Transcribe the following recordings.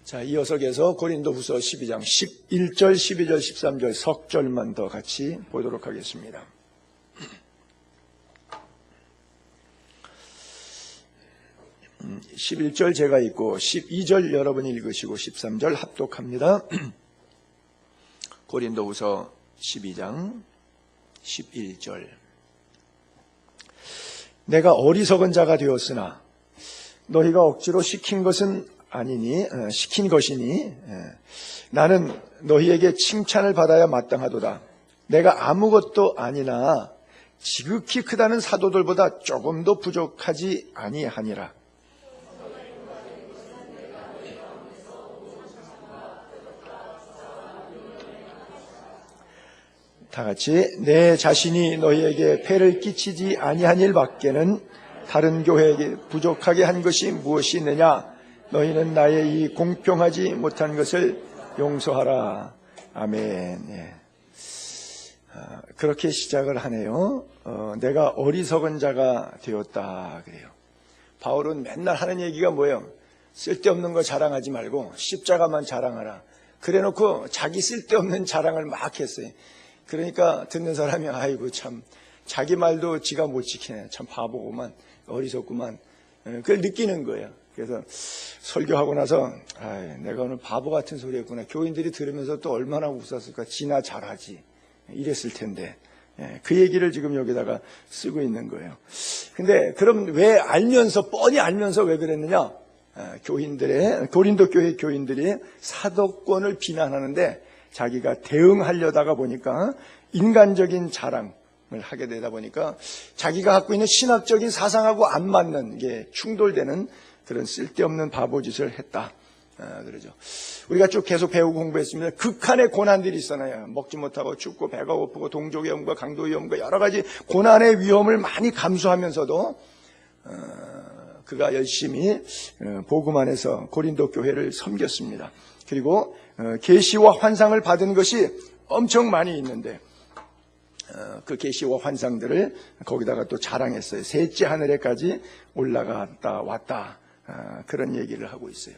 자, 이어서 계속 고린도후서 12장 11절, 12절, 13절 석 절만 더 같이 보도록 하겠습니다. 11절 제가 읽고 12절 여러분이 읽으시고 13절 합독합니다. 고린도후서 12장 11절. 내가 어리석은 자가 되었으나 너희가 억지로 시킨 것이니 나는 너희에게 칭찬을 받아야 마땅하도다. 내가 아무것도 아니나 지극히 크다는 사도들보다 조금도 부족하지 아니하니라. 다 같이 내 자신이 너희에게 폐를 끼치지 아니한 일밖에는 다른 교회에게 부족하게 한 것이 무엇이 있느냐? 너희는 나의 이 공평하지 못한 것을 용서하라. 아멘. 예. 그렇게 시작을 하네요. 내가 어리석은 자가 되었다 그래요. 바울은 맨날 하는 얘기가 뭐예요? 쓸데없는 거 자랑하지 말고 십자가만 자랑하라. 그래놓고 자기 쓸데없는 자랑을 막 했어요. 그러니까 듣는 사람이 아이고 참 자기 말도 지가 못 지키네. 참 바보구만, 어리석구만. 그걸 느끼는 거예요. 그래서 설교하고 나서 내가 오늘 바보 같은 소리 했구나. 교인들이 들으면서 또 얼마나 웃었을까. 지나 잘하지 이랬을 텐데. 그 얘기를 지금 여기다가 쓰고 있는 거예요. 근데 그럼 왜 뻔히 알면서 왜 그랬느냐? 고린도 교회 교인들이 사도권을 비난하는데 자기가 대응하려다가 보니까 인간적인 자랑을 하게 되다 보니까 자기가 갖고 있는 신학적인 사상하고 안 맞는 게 충돌되는 그런 쓸데없는 바보짓을 했다. 그러죠. 우리가 쭉 계속 배우고 공부했습니다. 극한의 고난들이 있잖아요. 먹지 못하고 춥고 배가 고프고 동족의 위험과 강도의 위험과 여러 가지 고난의 위험을 많이 감수하면서도 그가 열심히 복음 안에서 고린도 교회를 섬겼습니다. 그리고 계시와 환상을 받은 것이 엄청 많이 있는데 그 계시와 환상들을 거기다가 또 자랑했어요. 셋째 하늘에까지 올라갔다 왔다. 그런 얘기를 하고 있어요.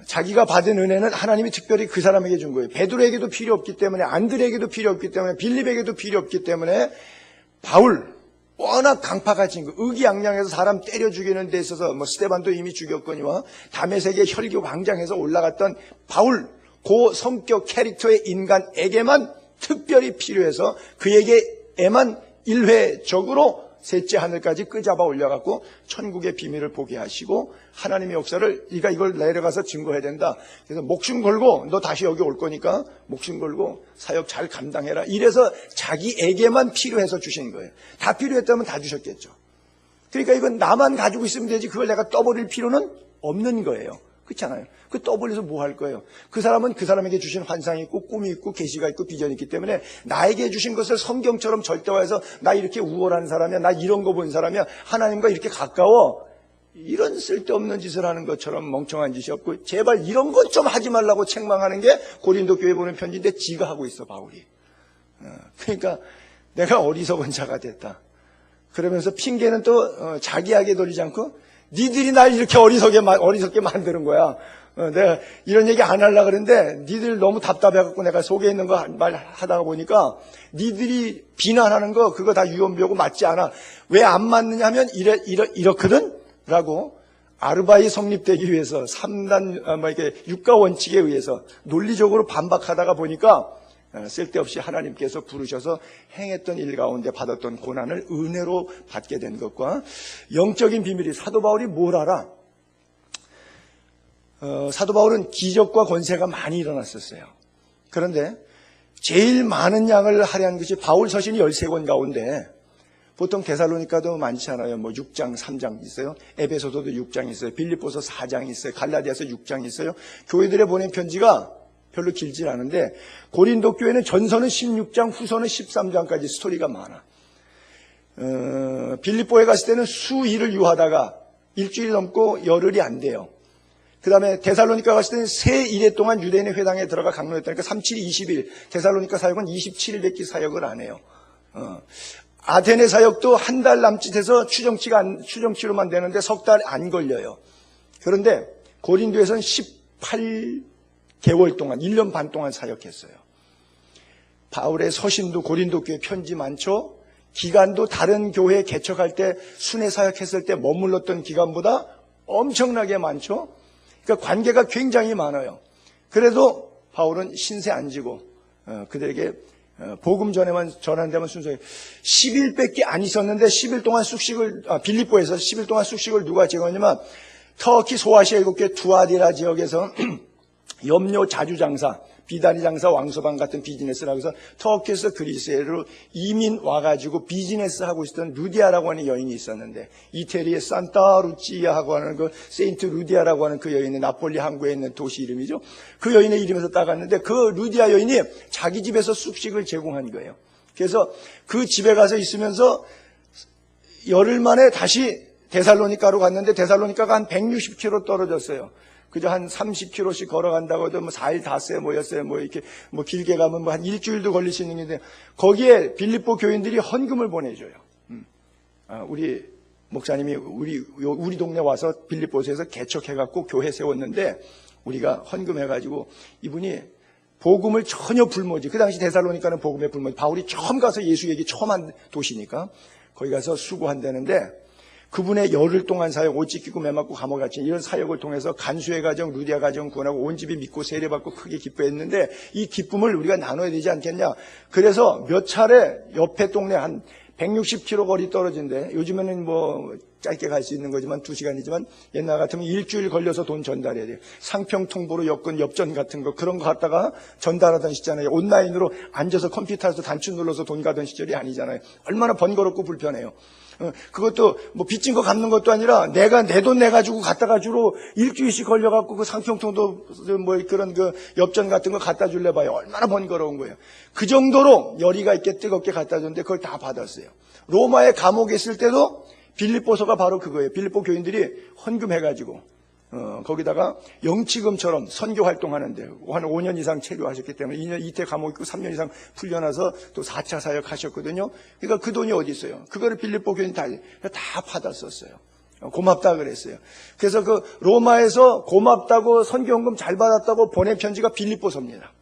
자기가 받은 은혜는 하나님이 특별히 그 사람에게 준 거예요. 베드로에게도 필요 없기 때문에, 안드레에게도 필요 없기 때문에, 빌립에게도 필요 없기 때문에 바울 워낙 강파가 진 거, 의기양양해서 사람 때려 죽이는 데 있어서 스데반도 이미 죽였거니와 다메섹의 혈교 광장에서 올라갔던 바울, 그 성격 캐릭터의 인간에게만 특별히 필요해서 그에게만 일회적으로 셋째 하늘까지 끄잡아 올려갖고 천국의 비밀을 보게 하시고 하나님의 역사를 네가 이걸 내려가서 증거해야 된다. 그래서 목숨 걸고 너 다시 여기 올 거니까 목숨 걸고 사역 잘 감당해라. 이래서 자기에게만 필요해서 주신 거예요. 다 필요했다면 다 주셨겠죠. 그러니까 이건 나만 가지고 있으면 되지 그걸 내가 떠버릴 필요는 없는 거예요. 그렇잖아요. 그 떠벌려서 뭐 할 거예요? 그 사람은 그 사람에게 주신 환상이 있고 꿈이 있고 계시가 있고 비전이 있기 때문에 나에게 주신 것을 성경처럼 절대화해서 나 이렇게 우월한 사람이야, 나 이런 거 본 사람이야, 하나님과 이렇게 가까워, 이런 쓸데없는 짓을 하는 것처럼 멍청한 짓이 없고 제발 이런 것 좀 하지 말라고 책망하는 게 고린도 교회 보낸 편지인데 지가 하고 있어 바울이. 그러니까 내가 어리석은 자가 됐다. 그러면서 핑계는 또 자기에게 돌리지 않고 니들이 날 이렇게 어리석게 만드는 거야. 내가 이런 얘기 안 하려고 그랬는데 니들 너무 답답해갖고 내가 속에 있는 거 말하다가 보니까 니들이 비난하는 거 그거 다 유언비어고 맞지 않아. 왜 안 맞느냐 하면 이렇거든? 라고 아르바이 성립되기 위해서 3단 이렇게 육가 원칙에 의해서 논리적으로 반박하다가 보니까 쓸데없이 하나님께서 부르셔서 행했던 일 가운데 받았던 고난을 은혜로 받게 된 것과 영적인 비밀이 사도 바울이 뭘 알아? 사도 바울은 기적과 권세가 많이 일어났었어요. 그런데 제일 많은 양을 할애한 것이 바울 서신이 13권 가운데 보통 데살로니가도 많지 않아요. 6장, 3장 있어요. 에베소서도 6장 있어요. 빌립보서 4장 있어요. 갈라디아서 6장 있어요. 교회들에 보낸 편지가 별로 길지 않은데 고린도 교회는 전서는 16장, 후서는 13장까지 스토리가 많아. 빌립보에 갔을 때는 수일을 유하다가 일주일 넘고 열흘이 안 돼요. 그 다음에 데살로니가 갔을 때는 세 일해 동안 유대인의 회당에 들어가 강론했다니까 37이 20일. 데살로니가 사역은 27일밖에 사역을 안 해요. 아테네 사역도 한 달 남짓해서 추정치로만 되는데 석 달 안 걸려요. 그런데 고린도에서는 18개월 동안 1년 반 동안 사역했어요. 바울의 서신도 고린도 교회 편지 많죠. 기간도 다른 교회 개척할 때 순회 사역했을 때 머물렀던 기간보다 엄청나게 많죠. 그러니까 관계가 굉장히 많아요. 그래도 바울은 신세 안 지고 그들에게 복음 전한 데만 순서에 10일밖에 안 있었는데 10일 동안 숙식을 빌립보에서 10일 동안 숙식을 누가 제공했냐면 터키 소아시아 7개 두아디라 지역에서 염료 자주 장사, 비다리 장사, 왕소방 같은 비즈니스를 하고서 터키에서 그리스로 이민 와가지고 비즈니스 하고 있었던 루디아라고 하는 여인이 있었는데 이태리의 산타 루치아하고 하는 그 세인트 루디아라고 하는 그 여인이 나폴리 항구에 있는 도시 이름이죠. 그 여인의 이름에서 따갔는데 그 루디아 여인이 자기 집에서 숙식을 제공한 거예요. 그래서 그 집에 가서 있으면서 열흘 만에 다시 데살로니카로 갔는데 데살로니카가 한 160km 떨어졌어요. 그저 한 30km씩 걸어간다고 해도 4일 닷새 모였어요. 이렇게 길게 가면 한 일주일도 걸릴 수 있는 건데 거기에 빌립보 교인들이 헌금을 보내줘요. 우리 목사님이 우리 동네 와서 빌립보에서 개척해갖고 교회 세웠는데 우리가 헌금해가지고 이분이 복음을 전혀 불모지. 그 당시 데살로니카는 복음에 불모지. 바울이 처음 가서 예수 얘기 처음 한 도시니까 거기 가서 수고한다는데 그분의 열흘 동안 사역, 옷 찢기고 매 맞고 감옥에 갇힌 이런 사역을 통해서 간수의 가정, 루디아 가정 구원하고 온 집이 믿고 세례받고 크게 기뻐했는데 이 기쁨을 우리가 나눠야 되지 않겠냐. 그래서 몇 차례 옆에 동네 한 160km 거리 떨어진데 요즘에는 짧게 갈 수 있는 거지만 2시간이지만 옛날 같으면 일주일 걸려서 돈 전달해야 돼요. 상평 통보로 여권 엽전 같은 거 그런 거 갖다가 전달하던 시잖아요. 온라인으로 앉아서 컴퓨터에서 단추 눌러서 돈 가던 시절이 아니잖아요. 얼마나 번거롭고 불편해요. 그것도 빚진 거 갚는 것도 아니라 내가 내 돈 내가지고 갖다가 주로 일주일씩 걸려갖고 그 상평통도 그런 그 엽전 같은 거 갖다 줄래 봐요. 얼마나 번거로운 거예요. 그 정도로 열의가 있게 뜨겁게 갖다 줬는데 그걸 다 받았어요. 로마의 감옥에 있을 때도 빌립보서가 바로 그거예요. 빌립보 교인들이 헌금해가지고 거기다가 영치금처럼 선교 활동하는데 한 5년 이상 체류하셨기 때문에 2년 이태 감옥 있고 3년 이상 풀려나서 또 4차 사역 하셨거든요. 그러니까 그 돈이 어디 있어요? 그거를 빌립보 교인 다 받았었어요. 고맙다 그랬어요. 그래서 그 로마에서 고맙다고 선교헌금 잘 받았다고 보낸 편지가 빌립보서입니다.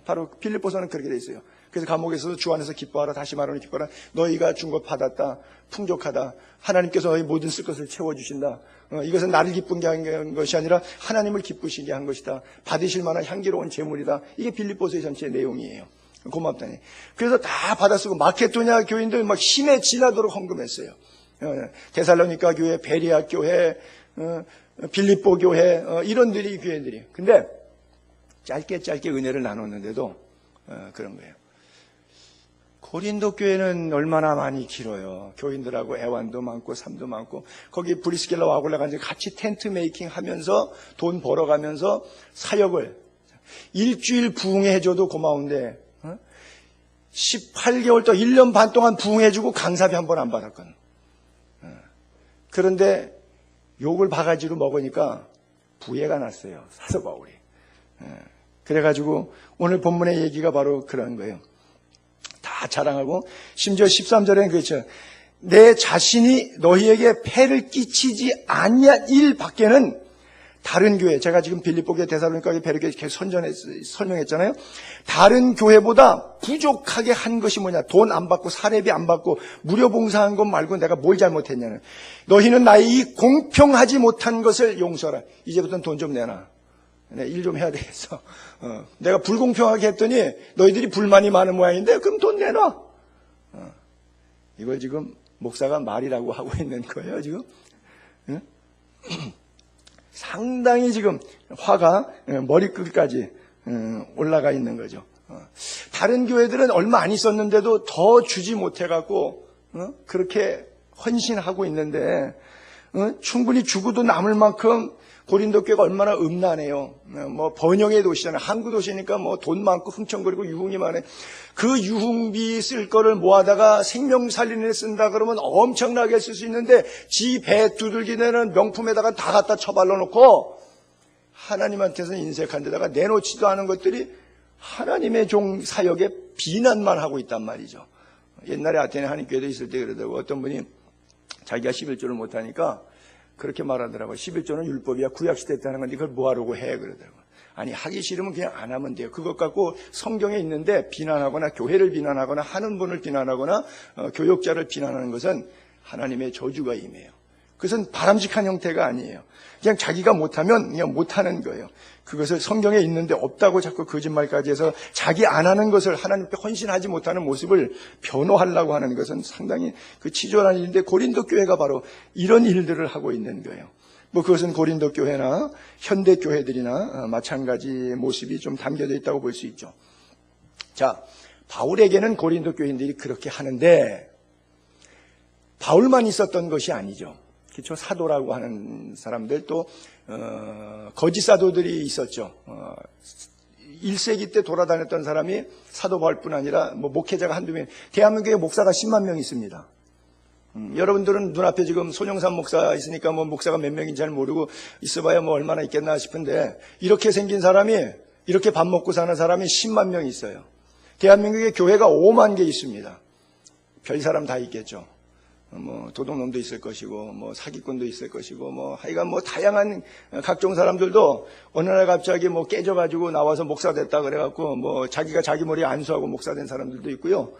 바로 빌립보서는 그렇게 돼 있어요. 그래서 감옥에서 주 안에서 기뻐하라. 다시 말하면 기뻐하라. 너희가 준 것 받았다. 풍족하다. 하나님께서 너희 모든 쓸 것을 채워주신다. 이것은 나를 기쁘게 한 것이 아니라 하나님을 기쁘시게 한 것이다. 받으실 만한 향기로운 재물이다. 이게 빌립보서의 전체 내용이에요. 고맙다니. 그래서 다 받아쓰고 마케도냐 교인들 막 힘에 지나도록 헌금했어요. 데살로니가 교회, 베리아 교회, 빌립보 교회 이런 교회들이. 근데 짧게 은혜를 나눴는데도 그런 거예요. 고린도 교회는 얼마나 많이 길어요. 교인들하고 애완도 많고 삶도 많고 거기 브리스길라 와골라 간지 같이 텐트 메이킹 하면서 돈 벌어가면서 사역을 일주일 부흥해줘도 고마운데 18개월 또 1년 반 동안 부흥해주고 강사비 한 번 안 받았거든. 그런데 욕을 바가지로 먹으니까 부해가 났어요. 사도 바울이. 그래가지고 오늘 본문의 얘기가 바로 그런 거예요. 다 자랑하고 심지어 13절에는 그렇죠. 내 자신이 너희에게 폐를 끼치지 않냐 일 밖에는 다른 교회, 제가 지금 빌립보 교회, 데살로니가 교회, 베레 교회 계속 설명했잖아요. 다른 교회보다 부족하게 한 것이 뭐냐. 돈 안 받고 사례비 안 받고 무료 봉사한 것 말고 내가 뭘 잘못했냐는. 너희는 나의 이 공평하지 못한 것을 용서하라. 이제부터는 돈 좀 내놔. 일 좀 해야 되겠어. 내가 불공평하게 했더니 너희들이 불만이 많은 모양인데 그럼 돈 내놔. 이걸 지금 목사가 말이라고 하고 있는 거예요 지금. 응? 상당히 지금 화가 머리끝까지 올라가 있는 거죠. 다른 교회들은 얼마 안 있었는데도 더 주지 못해갖고 그렇게 헌신하고 있는데 충분히 주고도 남을 만큼 고린도 교회가 얼마나 음란해요. 번영의 도시잖아요. 항구 도시니까 돈 많고 흥청거리고 유흥이 많아요. 그 유흥비 쓸 거를 모아다가 생명 살리는 데 쓴다 그러면 엄청나게 쓸 수 있는데 지 배 두들기 내는 명품에다가 다 갖다 처발라 놓고 하나님한테서 인색한 데다가 내놓지도 않은 것들이 하나님의 종 사역에 비난만 하고 있단 말이죠. 옛날에 아테네 한인교회도 있을 때 그러더라고. 어떤 분이 자기가 11조를 못하니까 그렇게 말하더라고요. 11조는 율법이야. 구약시대 때 하는 건데 그걸 뭐하려고 해? 그러더라고요. 아니, 하기 싫으면 그냥 안 하면 돼요. 그것 갖고 성경에 있는데 비난하거나 교회를 비난하거나 하는 분을 비난하거나 교역자를 비난하는 것은 하나님의 저주가 임해요. 그것은 바람직한 형태가 아니에요. 그냥 자기가 못하면 그냥 못하는 거예요. 그것을 성경에 있는데 없다고 자꾸 거짓말까지 해서 자기 안 하는 것을 하나님께 헌신하지 못하는 모습을 변호하려고 하는 것은 상당히 그 치졸한 일인데, 고린도 교회가 바로 이런 일들을 하고 있는 거예요. 뭐 그것은 고린도 교회나 현대 교회들이나 마찬가지 모습이 좀 담겨져 있다고 볼 수 있죠. 자, 바울에게는 고린도 교인들이 그렇게 하는데 바울만 있었던 것이 아니죠. 그렇죠? 사도라고 하는 사람들, 또 거짓 사도들이 있었죠. 1세기 때 돌아다녔던 사람이 사도 바울뿐 아니라 뭐 목회자가 한두 명, 대한민국에 목사가 10만 명 있습니다. 여러분들은 눈앞에 지금 손영삼 목사 있으니까 뭐 목사가 몇 명인지 잘 모르고 있어봐야 뭐 얼마나 있겠나 싶은데, 이렇게 생긴 사람이, 이렇게 밥 먹고 사는 사람이 10만 명 있어요. 대한민국에 교회가 5만 개 있습니다. 별 사람 다 있겠죠. 뭐 도둑놈도 있을 것이고 뭐 사기꾼도 있을 것이고 뭐 하여간 뭐 다양한 각종 사람들도 어느 날 갑자기 뭐 깨져가지고 나와서 목사 됐다 그래갖고 뭐 자기가 자기 머리에 안수하고 목사 된 사람들도 있고요.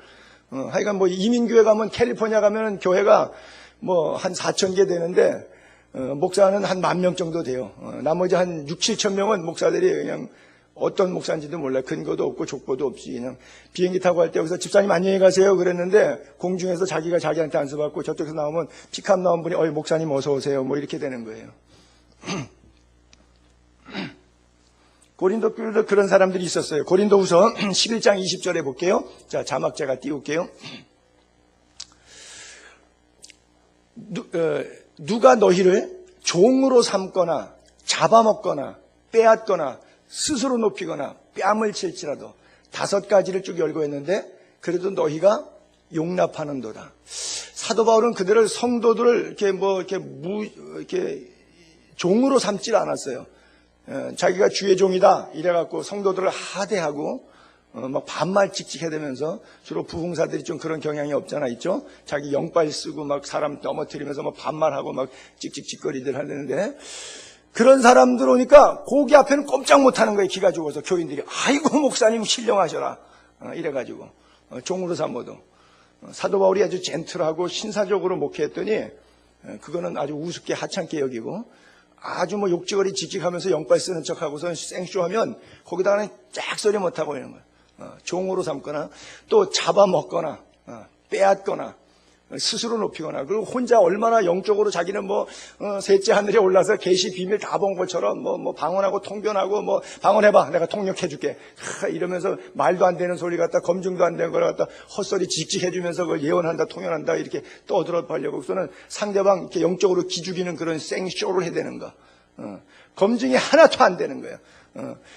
하여간 뭐 이민교회 가면, 캘리포니아 가면 교회가 뭐 한 4천 개 되는데 목사는 한 10,000명 정도 돼요. 나머지 한 6, 7천 명은 목사들이 그냥 어떤 목사인지도 몰라요. 근거도 없고 족보도 없이 그냥 비행기 타고 갈 때 여기서 집사님 안녕히 가세요 그랬는데 공중에서 자기가 자기한테 안수받고 저쪽에서 나오면 픽업 나온 분이 목사님 어서 오세요 뭐 이렇게 되는 거예요. 고린도 교회도 그런 사람들이 있었어요. 고린도후서 11장 20절에 볼게요. 자, 자막 제가 띄울게요. 누가 너희를 종으로 삼거나 잡아먹거나 빼앗거나 스스로 높이거나 뺨을 칠지라도, 5가지를 쭉 열고 있는데 그래도 너희가 용납하는도다. 사도 바울은 그들을, 성도들을 이렇게 종으로 삼질 않았어요. 자기가 주의 종이다 이래갖고 성도들을 하대하고 막 반말 찍찍해대면서, 주로 부흥사들이 좀 그런 경향이 없잖아 있죠. 자기 영빨 쓰고 막 사람 넘어뜨리면서 막 반말하고 막 찍찍찍거리들 하는데, 그런 사람들 오니까 고기 앞에는 꼼짝 못하는 거예요. 기가 죽어서 교인들이 아이고 목사님 신령하셔라 이래가지고 종으로 삼어도. 사도 바울이 아주 젠틀하고 신사적으로 목회했더니 그거는 아주 우습게 하찮게 여기고, 아주 뭐 욕지거리 직직하면서 영빨 쓰는 척하고서 생쇼하면 거기다가는 짝소리 못하고 이런 거예요. 종으로 삼거나 또 잡아먹거나 빼앗거나 스스로 높이거나, 그리고 혼자 얼마나 영적으로 자기는 뭐 셋째 하늘에 올라서 계시 비밀 다 본 것처럼 뭐 방언하고 통변하고 뭐 방언해봐 내가 통역해줄게 이러면서 말도 안 되는 소리 갖다, 검증도 안 되는 걸 갖다 헛소리 직직해주면서 그걸 예언한다 통연한다 이렇게 떠들어보려고, 그래서는 상대방 이렇게 영적으로 기죽이는 그런 생쇼를 해야 되는 거. 검증이 하나도 안 되는 거예요.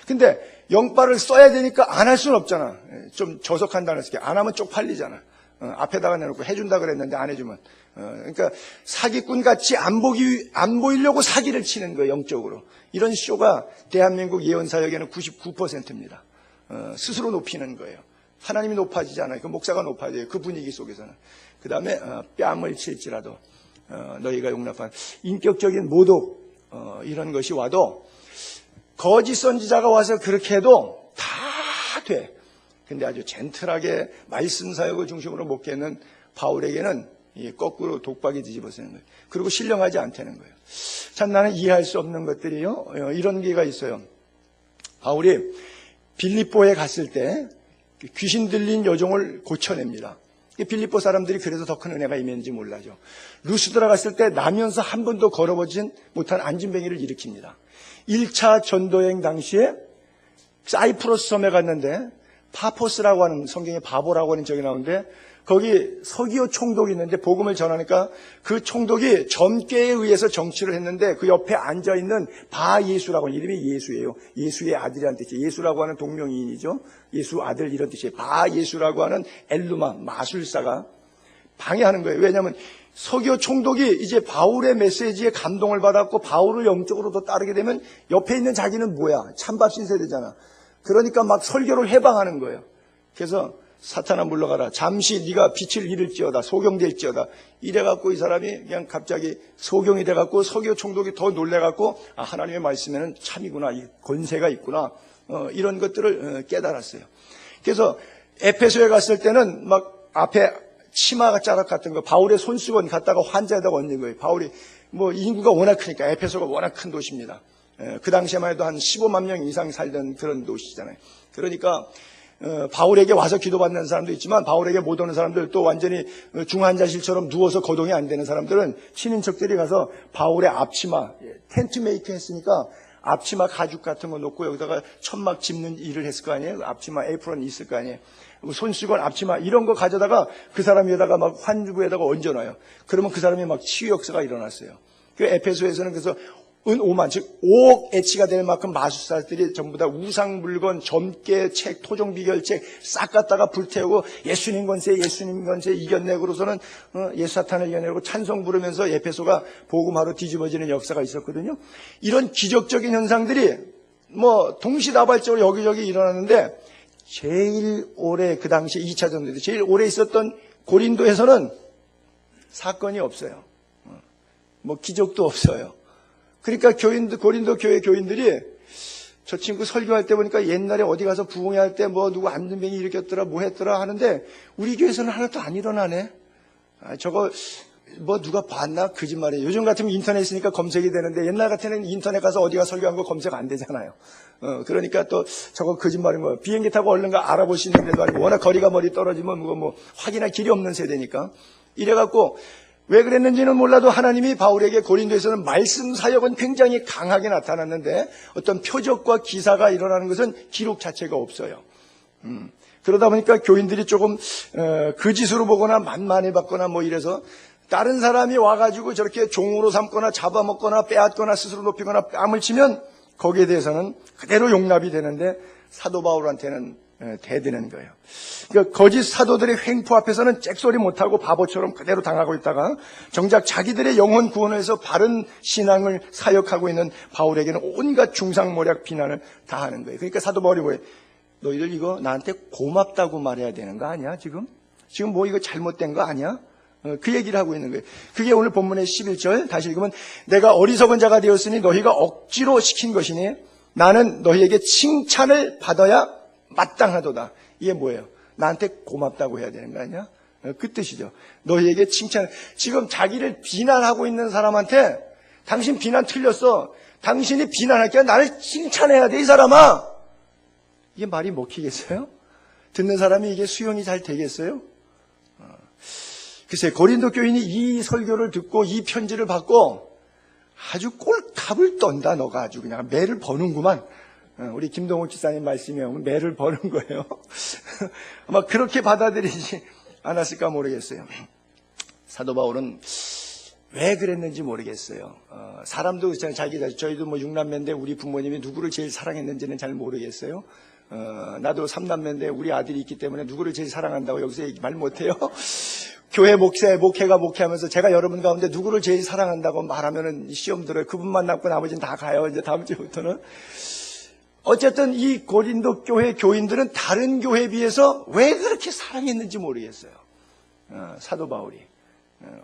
근데 영빨을 써야 되니까 안 할 수는 없잖아. 좀 저속한다는 게, 안 하면 쪽팔리잖아. 앞에다가 내놓고 해준다 그랬는데 안 해주면, 그러니까 사기꾼 같이 안 보이려고 사기를 치는 거예요. 영적으로. 이런 쇼가 대한민국 예언사역에는 99%입니다. 스스로 높이는 거예요. 하나님이 높아지지 않아요. 그 목사가 높아져요. 그 분위기 속에서는. 그 다음에 뺨을 칠지라도 너희가 용납한 인격적인 모독 이런 것이 와도, 거짓 선지자가 와서 그렇게 해도 다 돼. 근데 아주 젠틀하게 말씀 사역을 중심으로 목회는 바울에게는 거꾸로 독박이 뒤집어쓰는 거예요. 그리고 신령하지 않다는 거예요. 참 나는 이해할 수 없는 것들이요, 이런 게가 있어요. 바울이 빌립보에 갔을 때 귀신 들린 여종을 고쳐냅니다. 빌립보 사람들이 그래서 더 큰 은혜가 임했는지 몰라죠. 루스드라 갔을 때 나면서 한 번도 걸어보진 못한 안진뱅이를 일으킵니다. 1차 전도여행 당시에 사이프러스 섬에 갔는데, 파포스라고 하는, 성경에 바보라고 하는 적이 나오는데, 거기 서기오 총독이 있는데 복음을 전하니까 그 총독이 점괘에 의해서 정치를 했는데, 그 옆에 앉아있는 바예수라고 하는, 이름이 예수예요. 예수의 아들이라는 뜻이에요. 예수라고 하는 동명이인이죠. 예수 아들 이런 뜻이에요. 바예수라고 하는 엘루마 마술사가 방해하는 거예요. 왜냐하면 서기오 총독이 이제 바울의 메시지에 감동을 받았고 바울을 영적으로 더 따르게 되면 옆에 있는 자기는 뭐야? 찬밥 신세대잖아. 그러니까 막 설교를 해방하는 거예요. 그래서 사탄아 물러가라. 잠시 네가 빛을 잃을지어다. 소경될지어다. 이래갖고 이 사람이 그냥 갑자기 소경이 돼갖고 서기오 총독이 더 놀래갖고 하나님의 말씀에는 참이구나. 이 권세가 있구나. 이런 것들을 깨달았어요. 그래서 에페소에 갔을 때는 막 앞에 치마 자락 같은 거 바울의 손수건 갖다가 환자에다가 얹는 거예요. 바울이 뭐 인구가 워낙 크니까 에페소가 워낙 큰 도시입니다. 그 당시에만 해도 한 15만 명 이상 살던 그런 도시잖아요. 그러니까 바울에게 와서 기도받는 사람도 있지만 바울에게 못 오는 사람들, 또 완전히 중환자실처럼 누워서 거동이 안 되는 사람들은 친인척들이 가서 바울의 앞치마, 텐트 메이킹 했으니까 앞치마 가죽 같은 거 놓고 여기다가 천막 짚는 일을 했을 거 아니에요. 앞치마 에프런 있을 거 아니에요. 손수건, 앞치마 이런 거 가져다가 그 사람 위에다가 막 환부에다가 얹어놔요. 그러면 그 사람이 막 치유 역사가 일어났어요. 그 에페소에서는 그래서 은 5만, 즉 5억 애치가 될 만큼 마술사들이 전부 다 우상 물건, 점괘 책, 토종 비결책 싹 갖다가 불태우고 예수님 권세 이겼네. 그러고서는 예수 사탄을 이겨내고 찬송 부르면서 에페소가 복음화로 뒤집어지는 역사가 있었거든요. 이런 기적적인 현상들이 뭐 동시다발적으로 여기저기 일어나는데 제일 오래 그 당시 2차 전도 때 제일 오래 있었던 고린도에서는 사건이 없어요. 뭐 기적도 없어요. 그러니까 고린도 교회 교인들이 저 친구 설교할 때 보니까 옛날에 어디 가서 부흥회할 때 뭐 누구 안전병이 일으켰더라 뭐 했더라 하는데 우리 교회에서는 하나도 안 일어나네. 저거 뭐 누가 봤나? 거짓말이에요. 요즘 같으면 인터넷 있으니까 검색이 되는데 옛날 같으면 인터넷 가서 어디가 설교한 거 검색 안 되잖아요. 그러니까 또 저거 거짓말인 거예요. 비행기 타고 얼른 가 알아볼 수 있는 데도 아니고 워낙 거리가 멀리 떨어지면 뭐 확인할 길이 없는 세대니까. 이래갖고 왜 그랬는지는 몰라도 하나님이 바울에게 고린도에서는 말씀 사역은 굉장히 강하게 나타났는데 어떤 표적과 기사가 일어나는 것은 기록 자체가 없어요. 그러다 보니까 교인들이 조금 거짓으로 보거나 만만해 받거나 뭐 이래서 다른 사람이 와가지고 저렇게 종으로 삼거나 잡아먹거나 빼앗거나 스스로 높이거나 뺨을 치면 거기에 대해서는 그대로 용납이 되는데 사도 바울한테는 대드는 거예요. 그러니까 거짓 사도들의 횡포 앞에서는 잭소리 못하고 바보처럼 그대로 당하고 있다가 정작 자기들의 영혼 구원을 해서 바른 신앙을 사역하고 있는 바울에게는 온갖 중상모략 비난을 다 하는 거예요. 그러니까 사도 바울이 뭐예요? 너희들 이거 나한테 고맙다고 말해야 되는 거 아니야 지금 뭐 이거 잘못된 거 아니야? 그 얘기를 하고 있는 거예요. 그게 오늘 본문의 11절 다시 읽으면 내가 어리석은 자가 되었으니 너희가 억지로 시킨 것이니 나는 너희에게 칭찬을 받아야 마땅하도다. 이게 뭐예요? 나한테 고맙다고 해야 되는 거 아니야? 그 뜻이죠. 너희에게 칭찬. 지금 자기를 비난하고 있는 사람한테 당신 비난 틀렸어. 당신이 비난할 게 나를 칭찬해야 돼 이 사람아. 이게 말이 먹히겠어요? 듣는 사람이 이게 수용이 잘 되겠어요? 글쎄 고린도 교인이 이 설교를 듣고 이 편지를 받고 아주 꼴값을 떤다. 너가 아주 그냥 매를 버는구만. 우리 김동욱 지사님 말씀이 오면 매를 버는 거예요. 아마 그렇게 받아들이지 않았을까 모르겠어요. 사도 바울은 왜 그랬는지 모르겠어요. 사람도 그렇잖아요. 저희도 뭐 6남매인데 우리 부모님이 누구를 제일 사랑했는지는 잘 모르겠어요. 나도 3남매인데 우리 아들이 있기 때문에 누구를 제일 사랑한다고 여기서 말 못해요. 교회 목회가 목회하면서 제가 여러분 가운데 누구를 제일 사랑한다고 말하면은 시험 들어요. 그분만 남고 나머지는 다 가요. 이제 다음 주부터는. 어쨌든 이 고린도 교회 교인들은 다른 교회에 비해서 왜 그렇게 사랑했는지 모르겠어요. 사도 바울이.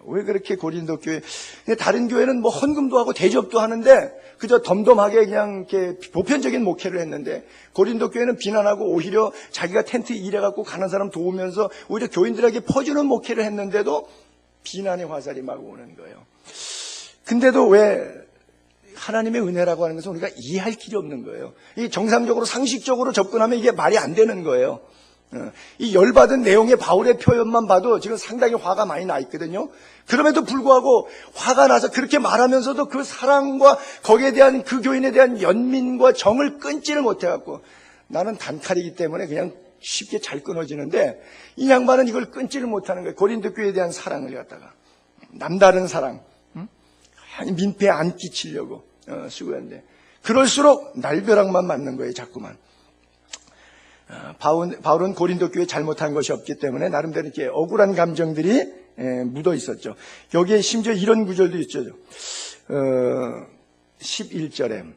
왜 그렇게 고린도 교회. 근데 다른 교회는 뭐 헌금도 하고 대접도 하는데 그저 덤덤하게 그냥 이렇게 보편적인 목회를 했는데 고린도 교회는 비난하고 오히려 자기가 텐트 일해갖고 가는 사람 도우면서 오히려 교인들에게 퍼주는 목회를 했는데도 비난의 화살이 막 오는 거예요. 근데도 왜 하나님의 은혜라고 하는 것은 우리가 이해할 길이 없는 거예요. 이 정상적으로 상식적으로 접근하면 이게 말이 안 되는 거예요. 이 열받은 내용의 바울의 표현만 봐도 지금 상당히 화가 많이 나 있거든요. 그럼에도 불구하고 화가 나서 그렇게 말하면서도 그 사랑과 거기에 대한 그 교인에 대한 연민과 정을 끊지를 못해갖고 나는 단칼이기 때문에 그냥 쉽게 잘 끊어지는데 이 양반은 이걸 끊지를 못하는 거예요. 고린도 교회에 대한 사랑을 갖다가 남다른 사랑, 민폐 안 끼치려고 수고했는데 그럴수록 날벼락만 맞는 거예요. 자꾸만. 바울은 고린도 교회에 잘못한 것이 없기 때문에 나름대로 이렇게 억울한 감정들이 묻어 있었죠. 여기에 심지어 이런 구절도 있죠. 11절에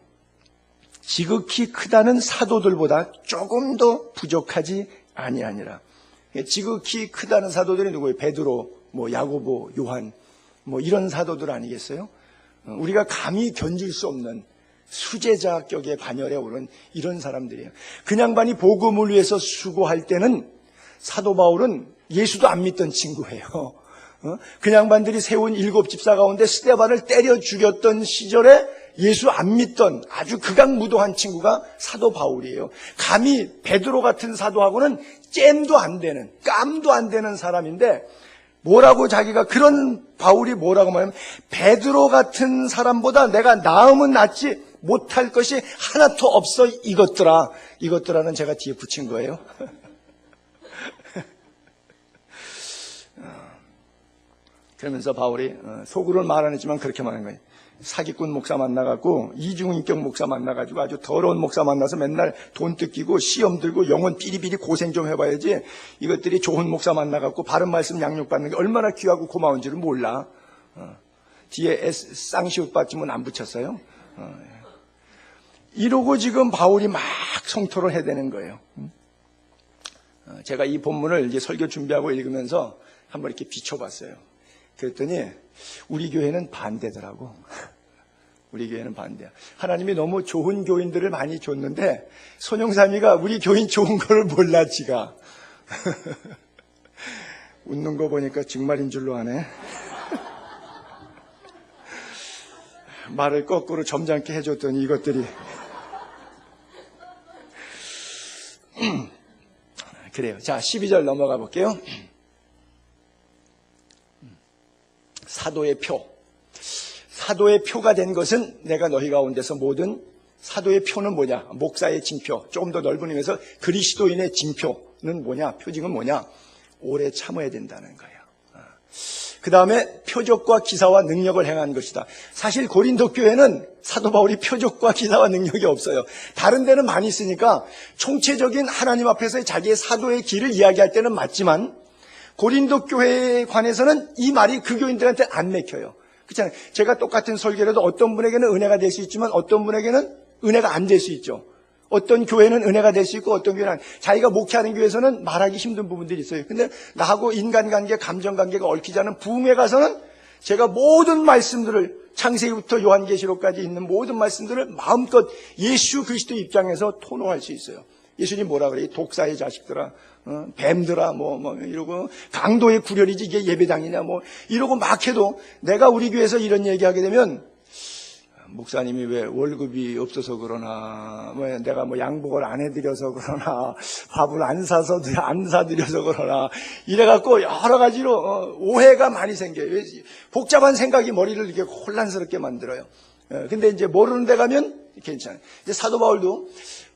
지극히 크다는 사도들보다 조금도 부족하지 아니하니라. 지극히 크다는 사도들이 누구예요? 베드로, 뭐 야고보, 요한, 뭐 이런 사도들 아니겠어요? 우리가 감히 견딜 수 없는 수제자격의 반열에 오른 이런 사람들이에요. 그 양반이 복음을 위해서 수고할 때는 사도 바울은 예수도 안 믿던 친구예요. 그 양반들이 세운 7 집사 가운데 스데반을 때려 죽였던 시절에 예수 안 믿던 아주 극악무도한 친구가 사도 바울이에요. 감히 베드로 같은 사도하고는 잼도 안 되는, 깜도 안 되는 사람인데 뭐라고 자기가, 그런 바울이 뭐라고 말하면, 베드로 같은 사람보다 내가 나음은 낫지 못할 것이 하나도 없어 이것들아는 제가 뒤에 붙인 거예요. 그러면서 바울이 속으로는 말 안 했지만 그렇게 말한 거예요. 사기꾼 목사 만나갖고 이중인격 목사 만나가지고 아주 더러운 목사 만나서 맨날 돈 뜯기고 시험 들고 영혼 삐리삐리 고생 좀 해봐야지, 이것들이 좋은 목사 만나갖고 바른 말씀 양육받는 게 얼마나 귀하고 고마운지를 몰라. 뒤에 쌍시옷 받지면 안 붙였어요. 이러고 지금 바울이 막 성토를 해대는 거예요. 제가 이 본문을 이제 설교 준비하고 읽으면서 한번 이렇게 비춰봤어요. 그랬더니 우리 교회는 반대더라고. 우리 교회는 반대야. 하나님이 너무 좋은 교인들을 많이 줬는데 손영삼이가 우리 교인 좋은 걸 몰라 지가. 웃는 거 보니까 정말인 줄로 아네. 말을 거꾸로 점잖게 해줬더니 이것들이. 그래요. 자, 12절 넘어가 볼게요. 사도의 표. 사도의 표가 된 것은 내가 너희 가운데서 모든, 사도의 표는 뭐냐? 목사의 징표. 조금 더 넓은 의미에서 그리스도인의 징표는 뭐냐? 표징은 뭐냐? 오래 참아야 된다는 거예요. 그 다음에 표적과 기사와 능력을 행한 것이다. 사실 고린도 교회는 사도 바울이 표적과 기사와 능력이 없어요. 다른 데는 많이 있으니까 총체적인 하나님 앞에서의 자기의 사도의 길을 이야기할 때는 맞지만 고린도 교회에 관해서는 이 말이 그 교인들한테 안 맥혀요. 그렇잖아요. 제가 똑같은 설교라도 어떤 분에게는 은혜가 될 수 있지만 어떤 분에게는 은혜가 안 될 수 있죠. 어떤 교회는 은혜가 될 수 있고 어떤 교회는 자기가 목회하는 교회에서는 말하기 힘든 부분들이 있어요. 근데 나하고 인간관계, 감정관계가 얽히지 않은 부흥회 가서는 제가 모든 말씀들을 창세기부터 요한계시록까지 있는 모든 말씀들을 마음껏 예수 그리스도 입장에서 토로할 수 있어요. 예수님 뭐라 그래요? 독사의 자식들아, 뱀들아, 이러고 강도의 구렬이지 이게 예배당이냐 이러고 막 해도 내가 우리 교회에서 이런 얘기하게 되면 목사님이 왜 월급이 없어서 그러나, 내가 양복을 안 해드려서 그러나, 밥을 안 사드려서 그러나, 이래갖고 여러 가지로 오해가 많이 생겨요. 복잡한 생각이 머리를 이렇게 혼란스럽게 만들어요. 근데 이제 모르는 데 가면 괜찮아요. 이제 사도 바울도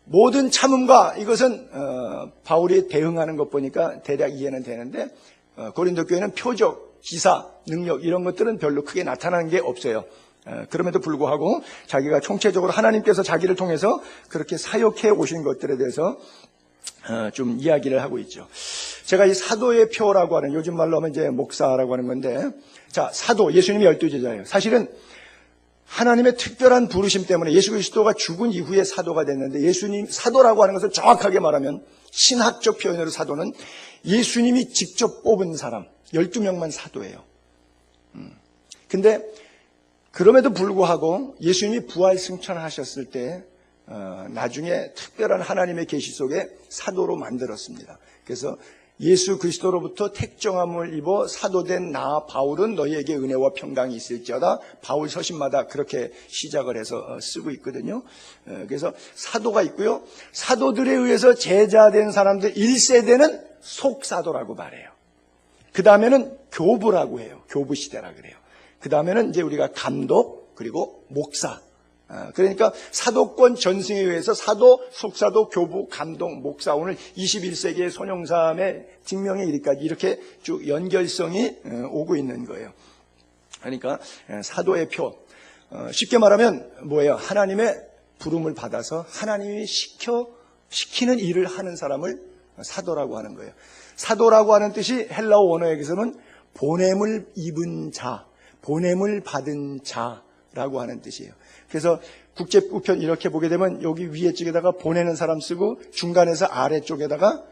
모든 참음과 이것은 바울이 대응하는 것 보니까 대략 이해는 되는데, 고린도 교회는 표적, 기사, 능력 이런 것들은 별로 크게 나타나는 게 없어요. 그럼에도 불구하고 자기가 총체적으로 하나님께서 자기를 통해서 그렇게 사역해 오신 것들에 대해서 좀 이야기를 하고 있죠. 제가 이 사도의 표라고 하는, 요즘 말로 하면 이제 목사라고 하는 건데, 자, 사도, 예수님이 12제자예요. 사실은 하나님의 특별한 부르심 때문에 예수 그리스도가 죽은 이후에 사도가 됐는데, 예수님 사도라고 하는 것을 정확하게 말하면 신학적 표현으로 사도는 예수님이 직접 뽑은 사람 12명만 사도예요. 근데 그럼에도 불구하고 예수님이 부활 승천하셨을 때 나중에 특별한 하나님의 계시 속에 사도로 만들었습니다. 그래서 예수 그리스도로부터 택정함을 입어 사도된 나 바울은 너희에게 은혜와 평강이 있을지어다. 바울 서신마다 그렇게 시작을 해서 쓰고 있거든요. 그래서 사도가 있고요. 사도들에 의해서 제자된 사람들 1세대는 속사도라고 말해요. 그 다음에는 교부라고 해요. 교부 시대라 그래요. 그 다음에는 이제 우리가 감독, 그리고 목사. 그러니까 사도권 전승에 의해서 사도, 속사도, 교부, 감독, 목사, 오늘 21세기의 손영삼의 증명에 이르기까지 이렇게 쭉 연결성이 오고 있는 거예요. 그러니까 사도의 표. 쉽게 말하면 뭐예요? 하나님의 부름을 받아서 하나님이 시키는 일을 하는 사람을 사도라고 하는 거예요. 사도라고 하는 뜻이 헬라어 원어에서는 보냄을 입은 자, 보냄을 받은 자라고 하는 뜻이에요. 그래서 국제우편 이렇게 보게 되면 여기 위에 쪽에다가 보내는 사람 쓰고 중간에서 아래쪽에다가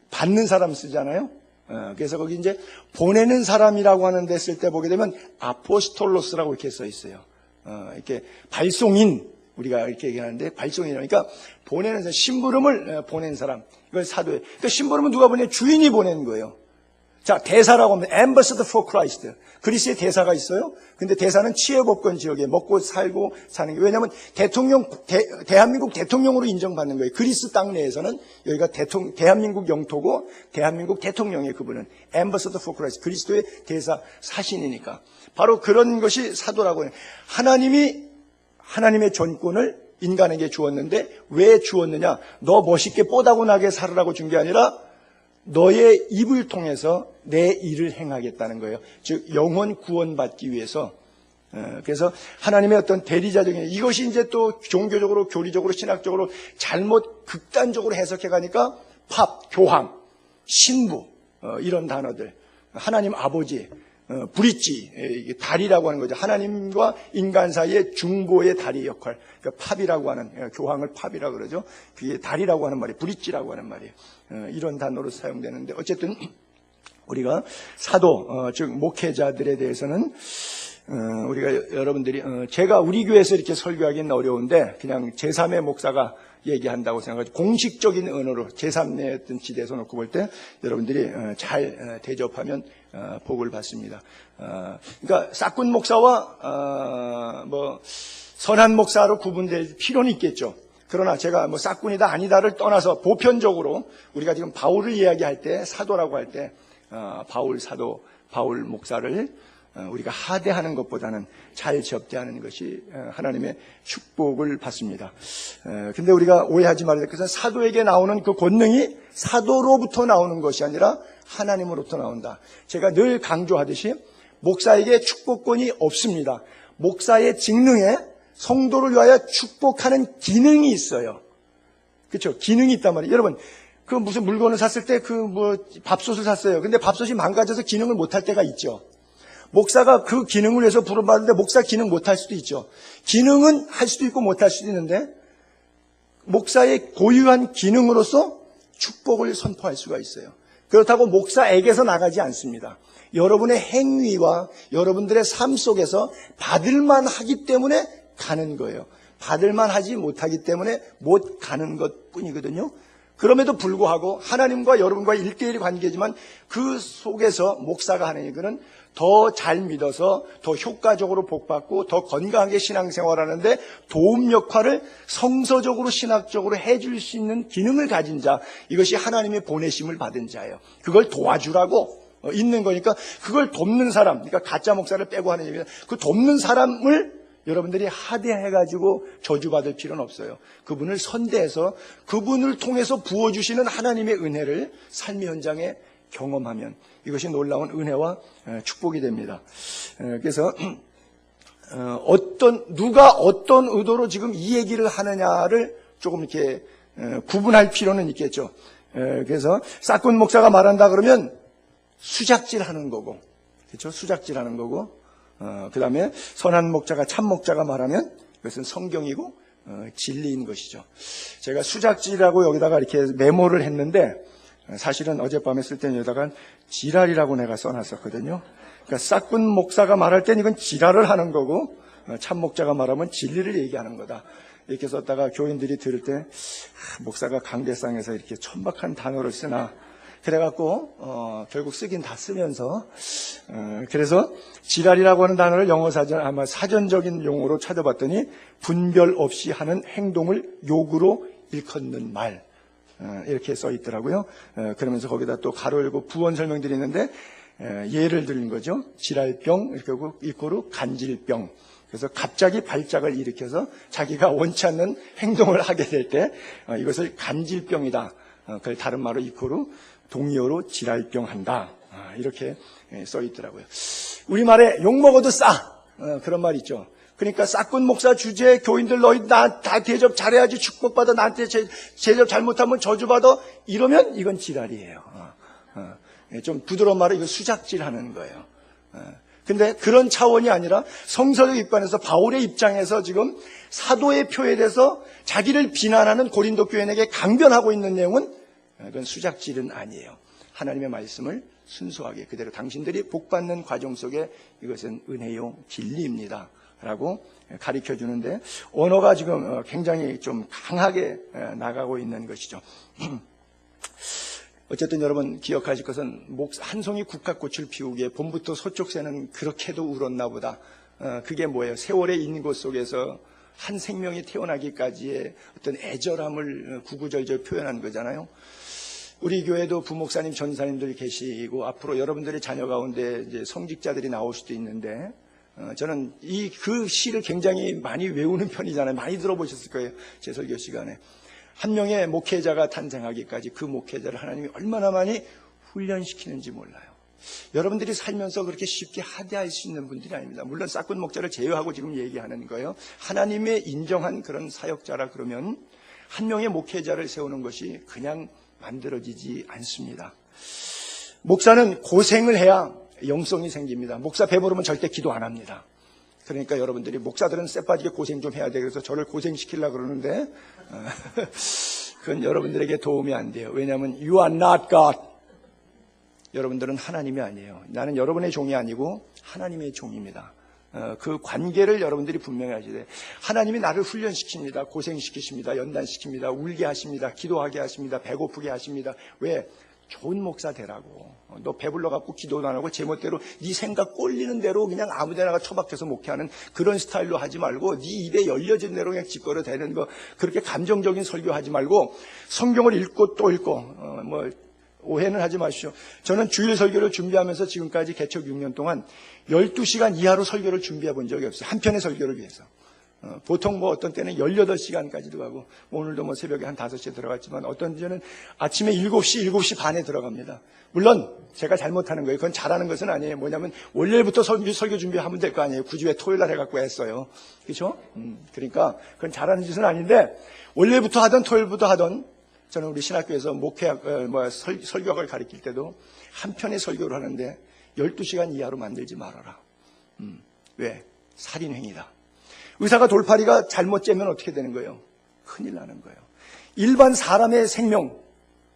받는 사람 쓰잖아요. 그래서 거기 이제 보내는 사람이라고 하는 데 쓸 때 보게 되면 아포스톨로스라고 이렇게 써 있어요. 이렇게 발송인, 우리가 이렇게 얘기하는데 발송인이니까 보내는 사람, 심부름을 보낸 사람, 이걸 사도예요. 그러니까 심부름은 누가 보내? 주인이 보낸 거예요. 자, 대사라고 하면 Ambassador for Christ. 그리스의 대사가 있어요. 근데 대사는 치해법권 지역에 먹고 살고 사는 게, 왜냐하면 대한민국 대통령으로 인정받는 거예요. 그리스 땅 내에서는 여기가 대한민국 영토고 대한민국 대통령이에요. 그분은 Ambassador for Christ, 그리스도의 대사 사신이니까. 바로 그런 것이 사도라고 해요. 하나님의 전권을 인간에게 주었는데 왜 주었느냐? 너 멋있게 뽀다고 나게 살으라고 준 게 아니라 너의 입을 통해서 내 일을 행하겠다는 거예요. 즉 영혼 구원받기 위해서. 그래서 하나님의 어떤 대리자적인, 이것이 이제 또 종교적으로, 교리적으로, 신학적으로 잘못 극단적으로 해석해 가니까 교황, 신부, 이런 단어들, 하나님 아버지, 브릿지, 다리라고 하는 거죠. 하나님과 인간 사이의 중보의 다리 역할. 그러니까 팝이라고 하는, 교황을 팝이라고 그러죠. 그게 다리라고 하는 말이에요. 브릿지라고 하는 말이에요. 이런 단어로 사용되는데, 어쨌든 우리가 사도, 즉 목회자들에 대해서는 우리가 여러분들이 제가 우리 교회에서 이렇게 설교하기는 어려운데 그냥 제3의 목사가 얘기한다고 생각하죠. 공식적인 언어로 제3의 어떤 지대에서 놓고 볼 때 여러분들이 잘 대접하면 복을 받습니다. 그러니까 싹군 목사와 선한 목사로 구분될 필요는 있겠죠. 그러나 제가 싹군이다 아니다를 떠나서 보편적으로 우리가 지금 바울을 이야기할 때, 사도라고 할 때 바울 목사를 우리가 하대하는 것보다는 잘 접대하는 것이 하나님의 축복을 받습니다. 근데 우리가 오해하지 말아야 될 것은 사도에게 나오는 그 권능이 사도로부터 나오는 것이 아니라 하나님으로부터 나온다. 제가 늘 강조하듯이 목사에게 축복권이 없습니다. 목사의 직능에 성도를 위하여 축복하는 기능이 있어요. 그렇죠? 기능이 있단 말이에요. 여러분, 그 무슨 물건을 샀을 때 밥솥을 샀어요. 근데 밥솥이 망가져서 기능을 못할 때가 있죠. 목사가 그 기능을 위해서 부름받는데 목사 기능 못할 수도 있죠. 기능은 할 수도 있고 못할 수도 있는데 목사의 고유한 기능으로서 축복을 선포할 수가 있어요. 그렇다고 목사에게서 나가지 않습니다. 여러분의 행위와 여러분들의 삶 속에서 받을만 하기 때문에 가는 거예요. 받을만 하지 못하기 때문에 못 가는 것 뿐이거든요. 그럼에도 불구하고 하나님과 여러분과의 1대1 관계지만 그 속에서 목사가 하는 일은 더 잘 믿어서 더 효과적으로 복받고 더 건강하게 신앙생활하는데 도움 역할을 성서적으로 신학적으로 해줄 수 있는 기능을 가진 자, 이것이 하나님의 보내심을 받은 자예요. 그걸 도와주라고 있는 거니까 그걸 돕는 사람, 그러니까 가짜 목사를 빼고 하는 얘기는 그 돕는 사람을 여러분들이 하대해가지고 저주받을 필요는 없어요. 그분을 선대해서 그분을 통해서 부어주시는 하나님의 은혜를 삶의 현장에 경험하면 이것이 놀라운 은혜와 축복이 됩니다. 그래서 누가 어떤 의도로 지금 이 얘기를 하느냐를 조금 이렇게 구분할 필요는 있겠죠. 그래서 싹군 목사가 말한다 그러면 수작질하는 거고, 그렇죠? 수작질하는 거고, 그 다음에 선한 목자가 참 목자가 말하면 그것은 성경이고 진리인 것이죠. 제가 수작질이라고 여기다가 이렇게 메모를 했는데 사실은 어젯밤에 쓸 때는 여기다가 지랄이라고 내가 써놨었거든요. 그러니까 싹군 목사가 말할 땐 이건 지랄을 하는 거고 참 목자가 말하면 진리를 얘기하는 거다. 이렇게 썼다가 교인들이 들을 때 목사가 강대상에서 이렇게 천박한 단어를 쓰나 그래갖고 결국 쓰긴 다 쓰면서 그래서 지랄이라고 하는 단어를 영어 사전 아마 사전적인 용어로 찾아봤더니 분별 없이 하는 행동을 욕으로 일컫는 말 이렇게 써 있더라고요. 그러면서 거기다 또 가로 열고 부원 설명드리는데 예를 들린 거죠. 지랄병 이렇게 하고 일꼬로 간질병. 그래서 갑자기 발작을 일으켜서 자기가 원치 않는 행동을 하게 될 때 이것을 간질병이다. 그걸 다른 말로 이코로 동의어로 지랄병한다. 이렇게 써 있더라고요. 우리말에 욕먹어도 싸. 그런 말 있죠. 그러니까 싹군 목사 주제에 교인들 너희 나 다 대접 잘해야지 축복받아 나한테 대접 잘못하면 저주받아 이러면 이건 지랄이에요. 좀 부드러운 말로 이거 수작질하는 거예요. 근데 그런 차원이 아니라 성서적 입장에서 바울의 입장에서 지금 사도의 표에 대해서 자기를 비난하는 고린도 교인에게 강변하고 있는 내용은 그건 수작질은 아니에요. 하나님의 말씀을 순수하게 그대로 당신들이 복받는 과정 속에 이것은 은혜요 진리입니다 라고 가르쳐 주는데, 언어가 지금 굉장히 좀 강하게 나가고 있는 것이죠. 어쨌든 여러분 기억하실 것은 한 송이 국화꽃을 피우기에 봄부터 서쪽새는 그렇게도 울었나 보다. 그게 뭐예요? 세월의 인고 속에서 한 생명이 태어나기까지의 어떤 애절함을 구구절절 표현한 거잖아요. 우리 교회도 부목사님, 전사님들이 계시고 앞으로 여러분들의 자녀 가운데 이제 성직자들이 나올 수도 있는데, 저는 그 시를 굉장히 많이 외우는 편이잖아요. 많이 들어보셨을 거예요. 제 설교 시간에. 한 명의 목회자가 탄생하기까지 그 목회자를 하나님이 얼마나 많이 훈련시키는지 몰라요. 여러분들이 살면서 그렇게 쉽게 하대할 수 있는 분들이 아닙니다. 물론 싹군 목자를 제외하고 지금 얘기하는 거예요. 하나님의 인정한 그런 사역자라 그러면 한 명의 목회자를 세우는 것이 그냥 만들어지지 않습니다. 목사는 고생을 해야 영성이 생깁니다. 목사 배부르면 절대 기도 안 합니다. 그러니까 여러분들이 목사들은 쎄빠지게 고생 좀 해야 돼. 그래서 저를 고생시키려고 그러는데 그건 여러분들에게 도움이 안 돼요. 왜냐하면 you are not God. 여러분들은 하나님이 아니에요. 나는 여러분의 종이 아니고 하나님의 종입니다. 그 관계를 여러분들이 분명히 하셔야 돼요. 하나님이 나를 훈련시킵니다. 고생시키십니다. 연단시킵니다. 울게 하십니다. 기도하게 하십니다. 배고프게 하십니다. 왜? 좋은 목사 되라고. 너 배불러갖고 기도도 안 하고 제멋대로 네 생각 꼴리는 대로 그냥 아무데나가 처박혀서 목회하는 그런 스타일로 하지 말고, 네 입에 열려진 대로 그냥 짓거려 대는 거, 그렇게 감정적인 설교하지 말고 성경을 읽고 또 읽고. 오해는 하지 마십시오. 저는 주일 설교를 준비하면서 지금까지 개척 6년 동안 12시간 이하로 설교를 준비해 본 적이 없어요. 한 편의 설교를 위해서. 보통 어떤 때는 18시간까지도 가고, 오늘도 새벽에 한 5시에 들어갔지만 어떤 때는 아침에 7시, 7시 반에 들어갑니다. 물론 제가 잘못하는 거예요. 그건 잘하는 것은 아니에요. 뭐냐면 월요일부터 설교 준비하면 될 거 아니에요. 굳이 왜 토요일 날 해갖고 했어요. 그렇죠? 그러니까 그건 잘하는 짓은 아닌데, 월요일부터 하던 토요일부터 하던, 저는 우리 신학교에서 설교학을 가르칠 때도 한 편의 설교를 하는데 12시간 이하로 만들지 말아라. 왜? 살인행위다. 의사가 돌팔이가 잘못 째면 어떻게 되는 거예요? 큰일 나는 거예요. 일반 사람의 생명,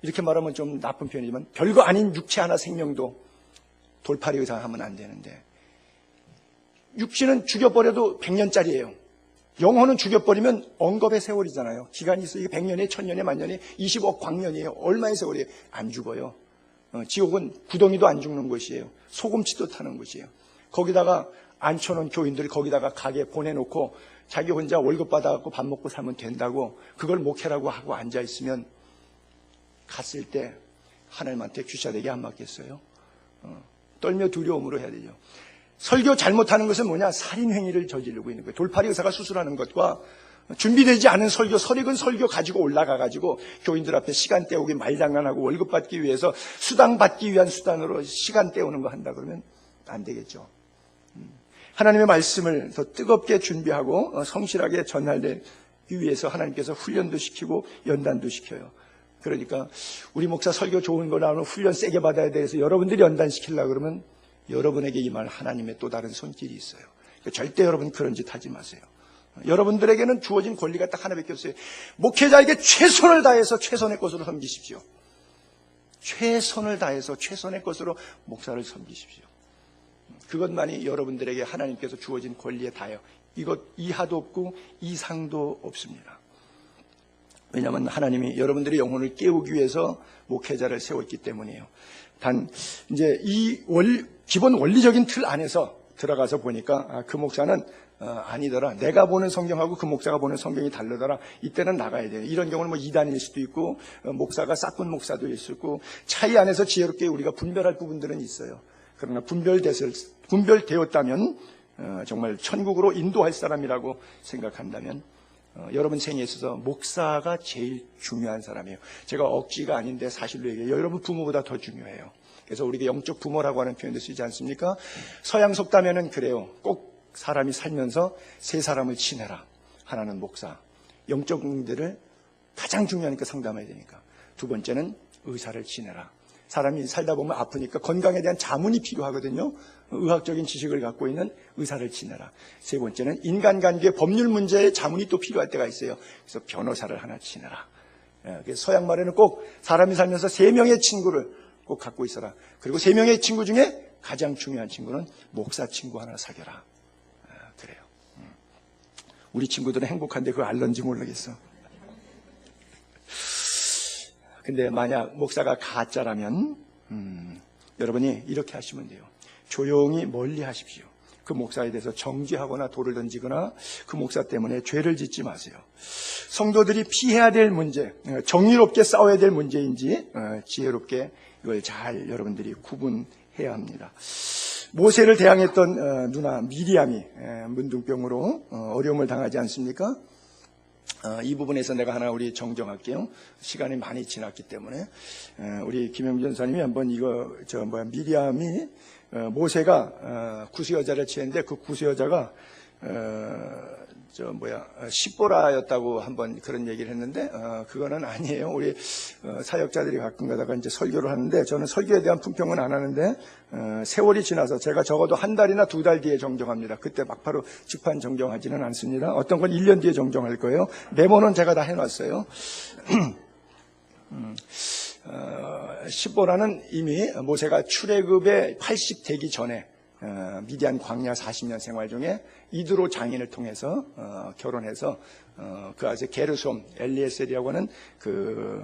이렇게 말하면 좀 나쁜 표현이지만 별거 아닌 육체 하나 생명도 돌팔이 의사가 하면 안 되는데, 육신은 죽여버려도 100년짜리예요. 영혼은 죽여버리면 언겁의 세월이잖아요. 기간이 있어. 이게 100년에 1000년에 만년에 20억 광년이에요. 얼마의 세월이에요? 안 죽어요. 지옥은 구덩이도 안 죽는 곳이에요. 소금치도 타는 곳이에요. 거기다가 앉혀놓은 교인들 거기다가 가게 보내놓고 자기 혼자 월급 받아갖고 밥 먹고 살면 된다고 그걸 목회라고 하고 앉아있으면 갔을 때 하나님한테 귀샤대기 안 맞겠어요? 떨며 두려움으로 해야 되죠. 설교 잘못하는 것은 뭐냐? 살인행위를 저지르고 있는 거예요. 돌팔이 의사가 수술하는 것과 준비되지 않은 설교, 설익은 설교 가지고 올라가가지고 교인들 앞에 시간 때우기, 말장난하고 월급 받기 위해서 수당 받기 위한 수단으로 시간 때우는 거 한다 그러면 안 되겠죠. 하나님의 말씀을 더 뜨겁게 준비하고 성실하게 전달되기 위해서 하나님께서 훈련도 시키고 연단도 시켜요. 그러니까 우리 목사 설교 좋은 거 나오면 훈련 세게 받아야 돼서 여러분들이 연단시키려고 그러면 여러분에게 임할 하나님의 또 다른 손길이 있어요. 절대 여러분 그런 짓 하지 마세요. 여러분들에게는 주어진 권리가 딱 하나밖에 없어요. 목회자에게 최선을 다해서 최선의 것으로 섬기십시오. 최선을 다해서 최선의 것으로 목사를 섬기십시오. 그것만이 여러분들에게 하나님께서 주어진 권리에 다해요. 이것 이하도 없고 이상도 없습니다. 왜냐하면 하나님이 여러분들의 영혼을 깨우기 위해서 목회자를 세웠기 때문이에요. 단 이제 기본 원리적인 틀 안에서 들어가서 보니까 그 목사는 아니더라. 내가 보는 성경하고 그 목사가 보는 성경이 다르더라. 이때는 나가야 돼요. 이런 경우는 이단일 수도 있고 목사가 싹군 목사도 있고 차이 안에서 지혜롭게 우리가 분별할 부분들은 있어요. 그러나 분별되었다면 정말 천국으로 인도할 사람이라고 생각한다면 여러분 생에 있어서 목사가 제일 중요한 사람이에요. 제가 억지가 아닌데 사실로 얘기해요. 여러분 부모보다 더 중요해요. 그래서 우리가 영적 부모라고 하는 표현도 쓰지 않습니까? 서양 속담에는 그래요. 꼭 사람이 살면서 세 사람을 지내라. 하나는 목사. 영적 문제를 가장 중요하니까 상담해야 되니까. 두 번째는 의사를 지내라. 사람이 살다 보면 아프니까 건강에 대한 자문이 필요하거든요. 의학적인 지식을 갖고 있는 의사를 지내라. 세 번째는 인간관계 법률 문제에 자문이 또 필요할 때가 있어요. 그래서 변호사를 하나 지내라. 그래서 서양 말에는 꼭 사람이 살면서 3명의 친구를 꼭 갖고 있어라. 그리고 3명의 친구 중에 가장 중요한 친구는 목사 친구 하나 사귀어라. 그래요. 우리 친구들은 행복한데 그거 알런지 모르겠어. 근데 만약 목사가 가짜라면 여러분이 이렇게 하시면 돼요. 조용히 멀리 하십시오. 그 목사에 대해서 정죄하거나 돌을 던지거나 그 목사 때문에 죄를 짓지 마세요. 성도들이 피해야 될 문제, 정의롭게 싸워야 될 문제인지 지혜롭게 이걸 잘 여러분들이 구분해야 합니다. 모세를 대항했던 누나 미리암이 문둥병으로 어려움을 당하지 않습니까? 이 부분에서 내가 하나 우리 정정할게요. 시간이 많이 지났기 때문에 우리 김영준 전사님이 한번 이거 미리암이 모세가 구수 여자를 취했는데 그 구수 여자가 십보라였다고 한번 그런 얘기를 했는데 그거는 아니에요. 우리 사역자들이 가끔 가다가 이제 설교를 하는데 저는 설교에 대한 품평은 안 하는데 세월이 지나서 제가 적어도 한 달이나 2달 뒤에 정정합니다. 그때 막바로 직판 정정하지는 않습니다. 어떤 건 1년 뒤에 정정할 거예요. 메모는 제가 다 해놨어요. 십보라는 이미 모세가 출애굽에 80 되기 전에 미디안 광야 40년 생활 중에 이드로 장인을 통해서 결혼해서 그 아들 게르솜 엘리에셀이라고 하는 그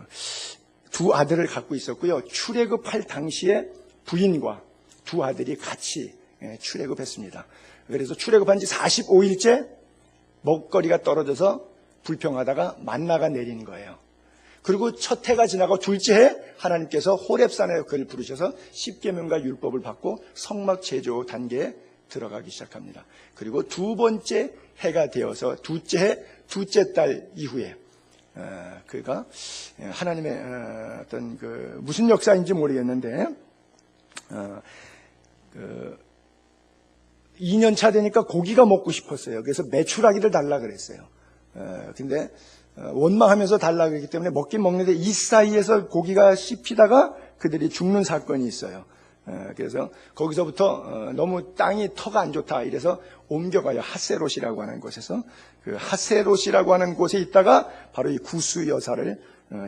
두 아들을 갖고 있었고요. 출애굽할 당시에 부인과 두 아들이 같이 출애굽했습니다. 그래서 출애굽한 지 45일째 먹거리가 떨어져서 불평하다가 만나가 내린 거예요. 그리고 첫 해가 지나고 둘째 해 하나님께서 호렙산에 그를 부르셔서 십계명과 율법을 받고 성막 제조 단계에 들어가기 시작합니다. 그리고 두 번째 해가 되어서 둘째 해 둘째 달 이후에 그가 하나님의 어떤 그 무슨 역사인지 모르겠는데 2년 차 되니까 고기가 먹고 싶었어요. 그래서 메추라기를 달라 그랬어요. 근데 원망하면서 달라 그랬기 때문에 먹긴 먹는데 이 사이에서 고기가 씹히다가 그들이 죽는 사건이 있어요. 그래서 거기서부터 너무 땅이 터가 안 좋다 이래서 옮겨가요. 하세롯이라고 하는 곳에서 그 하세롯이라고 하는 곳에 있다가 바로 이 구수 여사를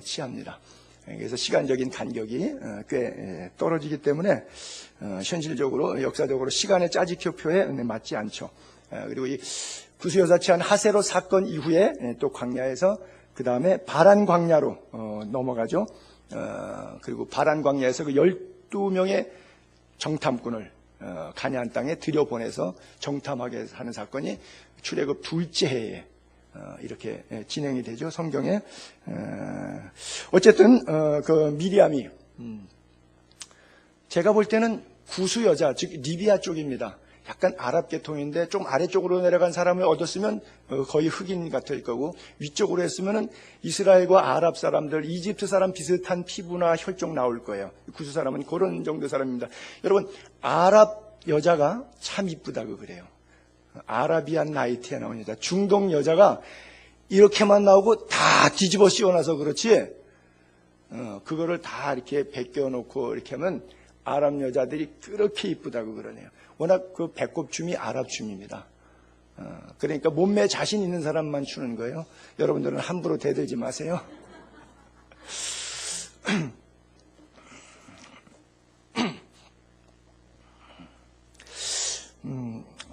취합니다. 그래서 시간적인 간격이 꽤 떨어지기 때문에 현실적으로 역사적으로 시간의 짜집표에 맞지 않죠. 그리고 이 구수 여사 취한 하세롯 사건 이후에 또 광야에서 그 다음에 바란 광야로 넘어가죠. 그리고 바란 광야에서 그 12명의 정탐꾼을 가나안 땅에 들여보내서 정탐하게 하는 사건이 출애굽 둘째 해에 이렇게 진행이 되죠. 성경에. 어쨌든 그 미리암이 제가 볼 때는 구수 여자, 즉 리비아 쪽입니다. 약간 아랍 계통인데 좀 아래쪽으로 내려간 사람을 얻었으면 거의 흑인 같을 거고 위쪽으로 했으면은 이스라엘과 아랍 사람들, 이집트 사람 비슷한 피부나 혈종 나올 거예요. 구수 사람은 그런 정도 사람입니다. 여러분 아랍 여자가 참 이쁘다고 그래요. 아라비안 나이트에 나온 여자, 중동 여자가 이렇게만 나오고 다 뒤집어 씌워놔서 그렇지 그거를 다 이렇게 벗겨놓고 이렇게 하면 아랍 여자들이 그렇게 이쁘다고 그러네요. 워낙 그 배꼽춤이 아랍 춤입니다. 그러니까 몸매 자신 있는 사람만 추는 거예요. 여러분들은 함부로 대들지 마세요.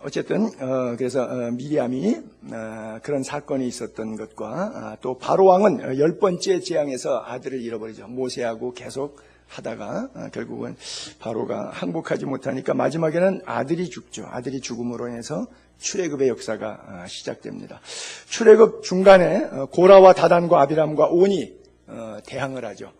어쨌든 그래서 미리암이 그런 사건이 있었던 것과 또 바로 왕은 10번째 재앙에서 아들을 잃어버리죠. 모세하고 계속 하다가 결국은 바로가 항복하지 못하니까 마지막에는 아들이 죽죠. 아들이 죽음으로 인해서 출애굽의 역사가 시작됩니다. 출애굽 중간에 고라와 다단과 아비람과 온이 대항을 하죠.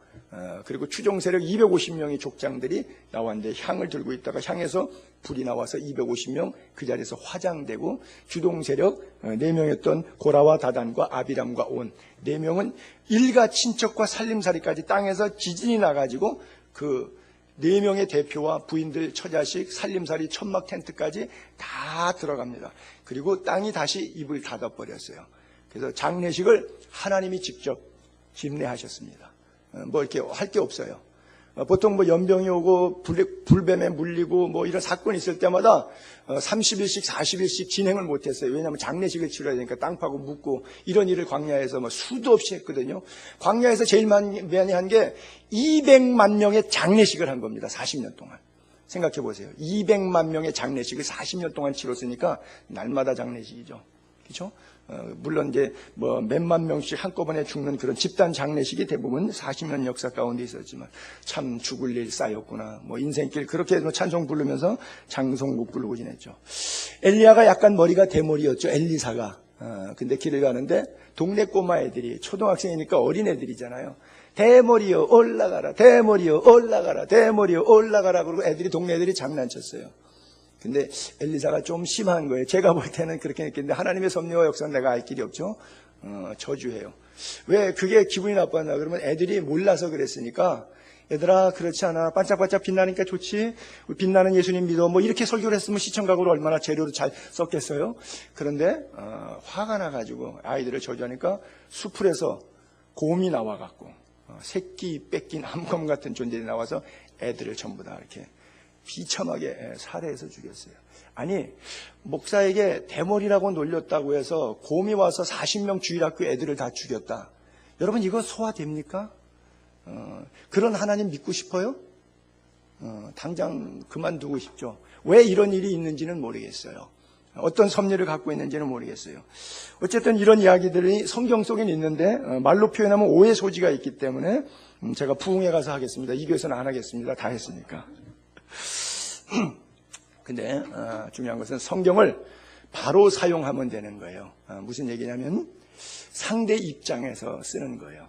그리고 추종 세력 250명의 족장들이 나왔는데 향을 들고 있다가 향에서 불이 나와서 250명 그 자리에서 화장되고 주동 세력 4명이었던 고라와 다단과 아비람과 온 4명은 일가 친척과 살림살이까지 땅에서 지진이 나가지고 그 4명의 대표와 부인들 처자식 살림살이 천막 텐트까지 다 들어갑니다. 그리고 땅이 다시 입을 닫아버렸어요. 그래서 장례식을 하나님이 직접 집례하셨습니다. 뭐 이렇게 할 게 없어요. 보통 뭐 연병이 오고 불뱀에 물리고 뭐 이런 사건이 있을 때마다 30일씩 40일씩 진행을 못했어요. 왜냐하면 장례식을 치러야 되니까 땅 파고 묻고 이런 일을 광야에서 뭐 수도 없이 했거든요. 광야에서 제일 많이 한 게 200만 명의 장례식을 한 겁니다. 40년 동안. 생각해 보세요. 200만 명의 장례식을 40년 동안 치렀으니까 날마다 장례식이죠. 그렇죠? 물론 이제 뭐 몇만 명씩 한꺼번에 죽는 그런 집단 장례식이 대부분 40년 역사 가운데 있었지만 참 죽을 일 쌓였구나. 뭐 인생길 그렇게 찬송 부르면서 장송곡 부르고 지냈죠. 엘리야가 약간 머리가 대머리였죠. 엘리사가. 근데 길을 가는데 동네 꼬마 애들이 초등학생이니까 어린 애들이잖아요. 대머리여 올라가라, 대머리여 올라가라, 대머리여 올라가라. 그러고 애들이 동네 애들이 장난쳤어요. 근데 엘리사가 좀 심한 거예요. 제가 볼 때는 그렇게 느꼈는데 하나님의 섭리와 역사는 내가 알 길이 없죠. 저주해요. 왜 그게 기분이 나빴나 그러면 애들이 몰라서 그랬으니까 얘들아 그렇지 않아. 반짝반짝 빛나니까 좋지. 빛나는 예수님 믿어. 뭐 이렇게 설교를 했으면 시청각으로 얼마나 재료를 잘 썼겠어요. 그런데 화가 나가지고 아이들을 저주하니까 수풀에서 곰이 나와갖고 새끼 뺏긴 암검 같은 존재들이 나와서 애들을 전부 다 이렇게 비참하게 살해해서 죽였어요. 아니 목사에게 대머리라고 놀렸다고 해서 곰이 와서 40명 주일학교 애들을 다 죽였다. 여러분 이거 소화됩니까? 그런 하나님 믿고 싶어요? 당장 그만두고 싶죠. 왜 이런 일이 있는지는 모르겠어요. 어떤 섭리를 갖고 있는지는 모르겠어요. 어쨌든 이런 이야기들이 성경 속에는 있는데 말로 표현하면 오해 소지가 있기 때문에 제가 부흥회 가서 하겠습니다. 이 교회에서는 안 하겠습니다. 다 했으니까. 근데 중요한 것은 성경을 바로 사용하면 되는 거예요. 무슨 얘기냐면 상대 입장에서 쓰는 거예요.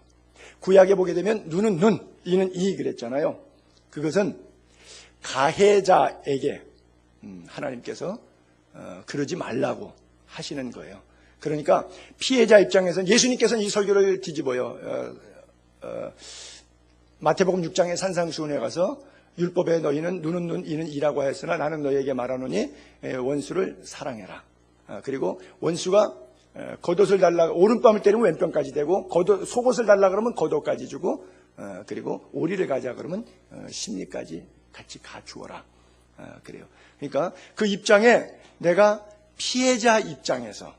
구약에 보게 되면 눈은 눈, 이는 이 그랬잖아요. 그것은 가해자에게 하나님께서 그러지 말라고 하시는 거예요. 그러니까 피해자 입장에서는 예수님께서는 이 설교를 뒤집어요. 마태복음 6장의 산상수훈에 가서 율법에 너희는 눈은 눈, 이는 이라고 하였으나 나는 너희에게 말하노니 원수를 사랑해라. 그리고 원수가 겉옷을 달라 오른뺨을 때리면 왼뺨까지 되고 속옷을 달라 그러면 겉옷까지 주고 그리고 오리를 가자 그러면 심리까지 같이 가주어라. 그래요. 그러니까 그 입장에 내가 피해자 입장에서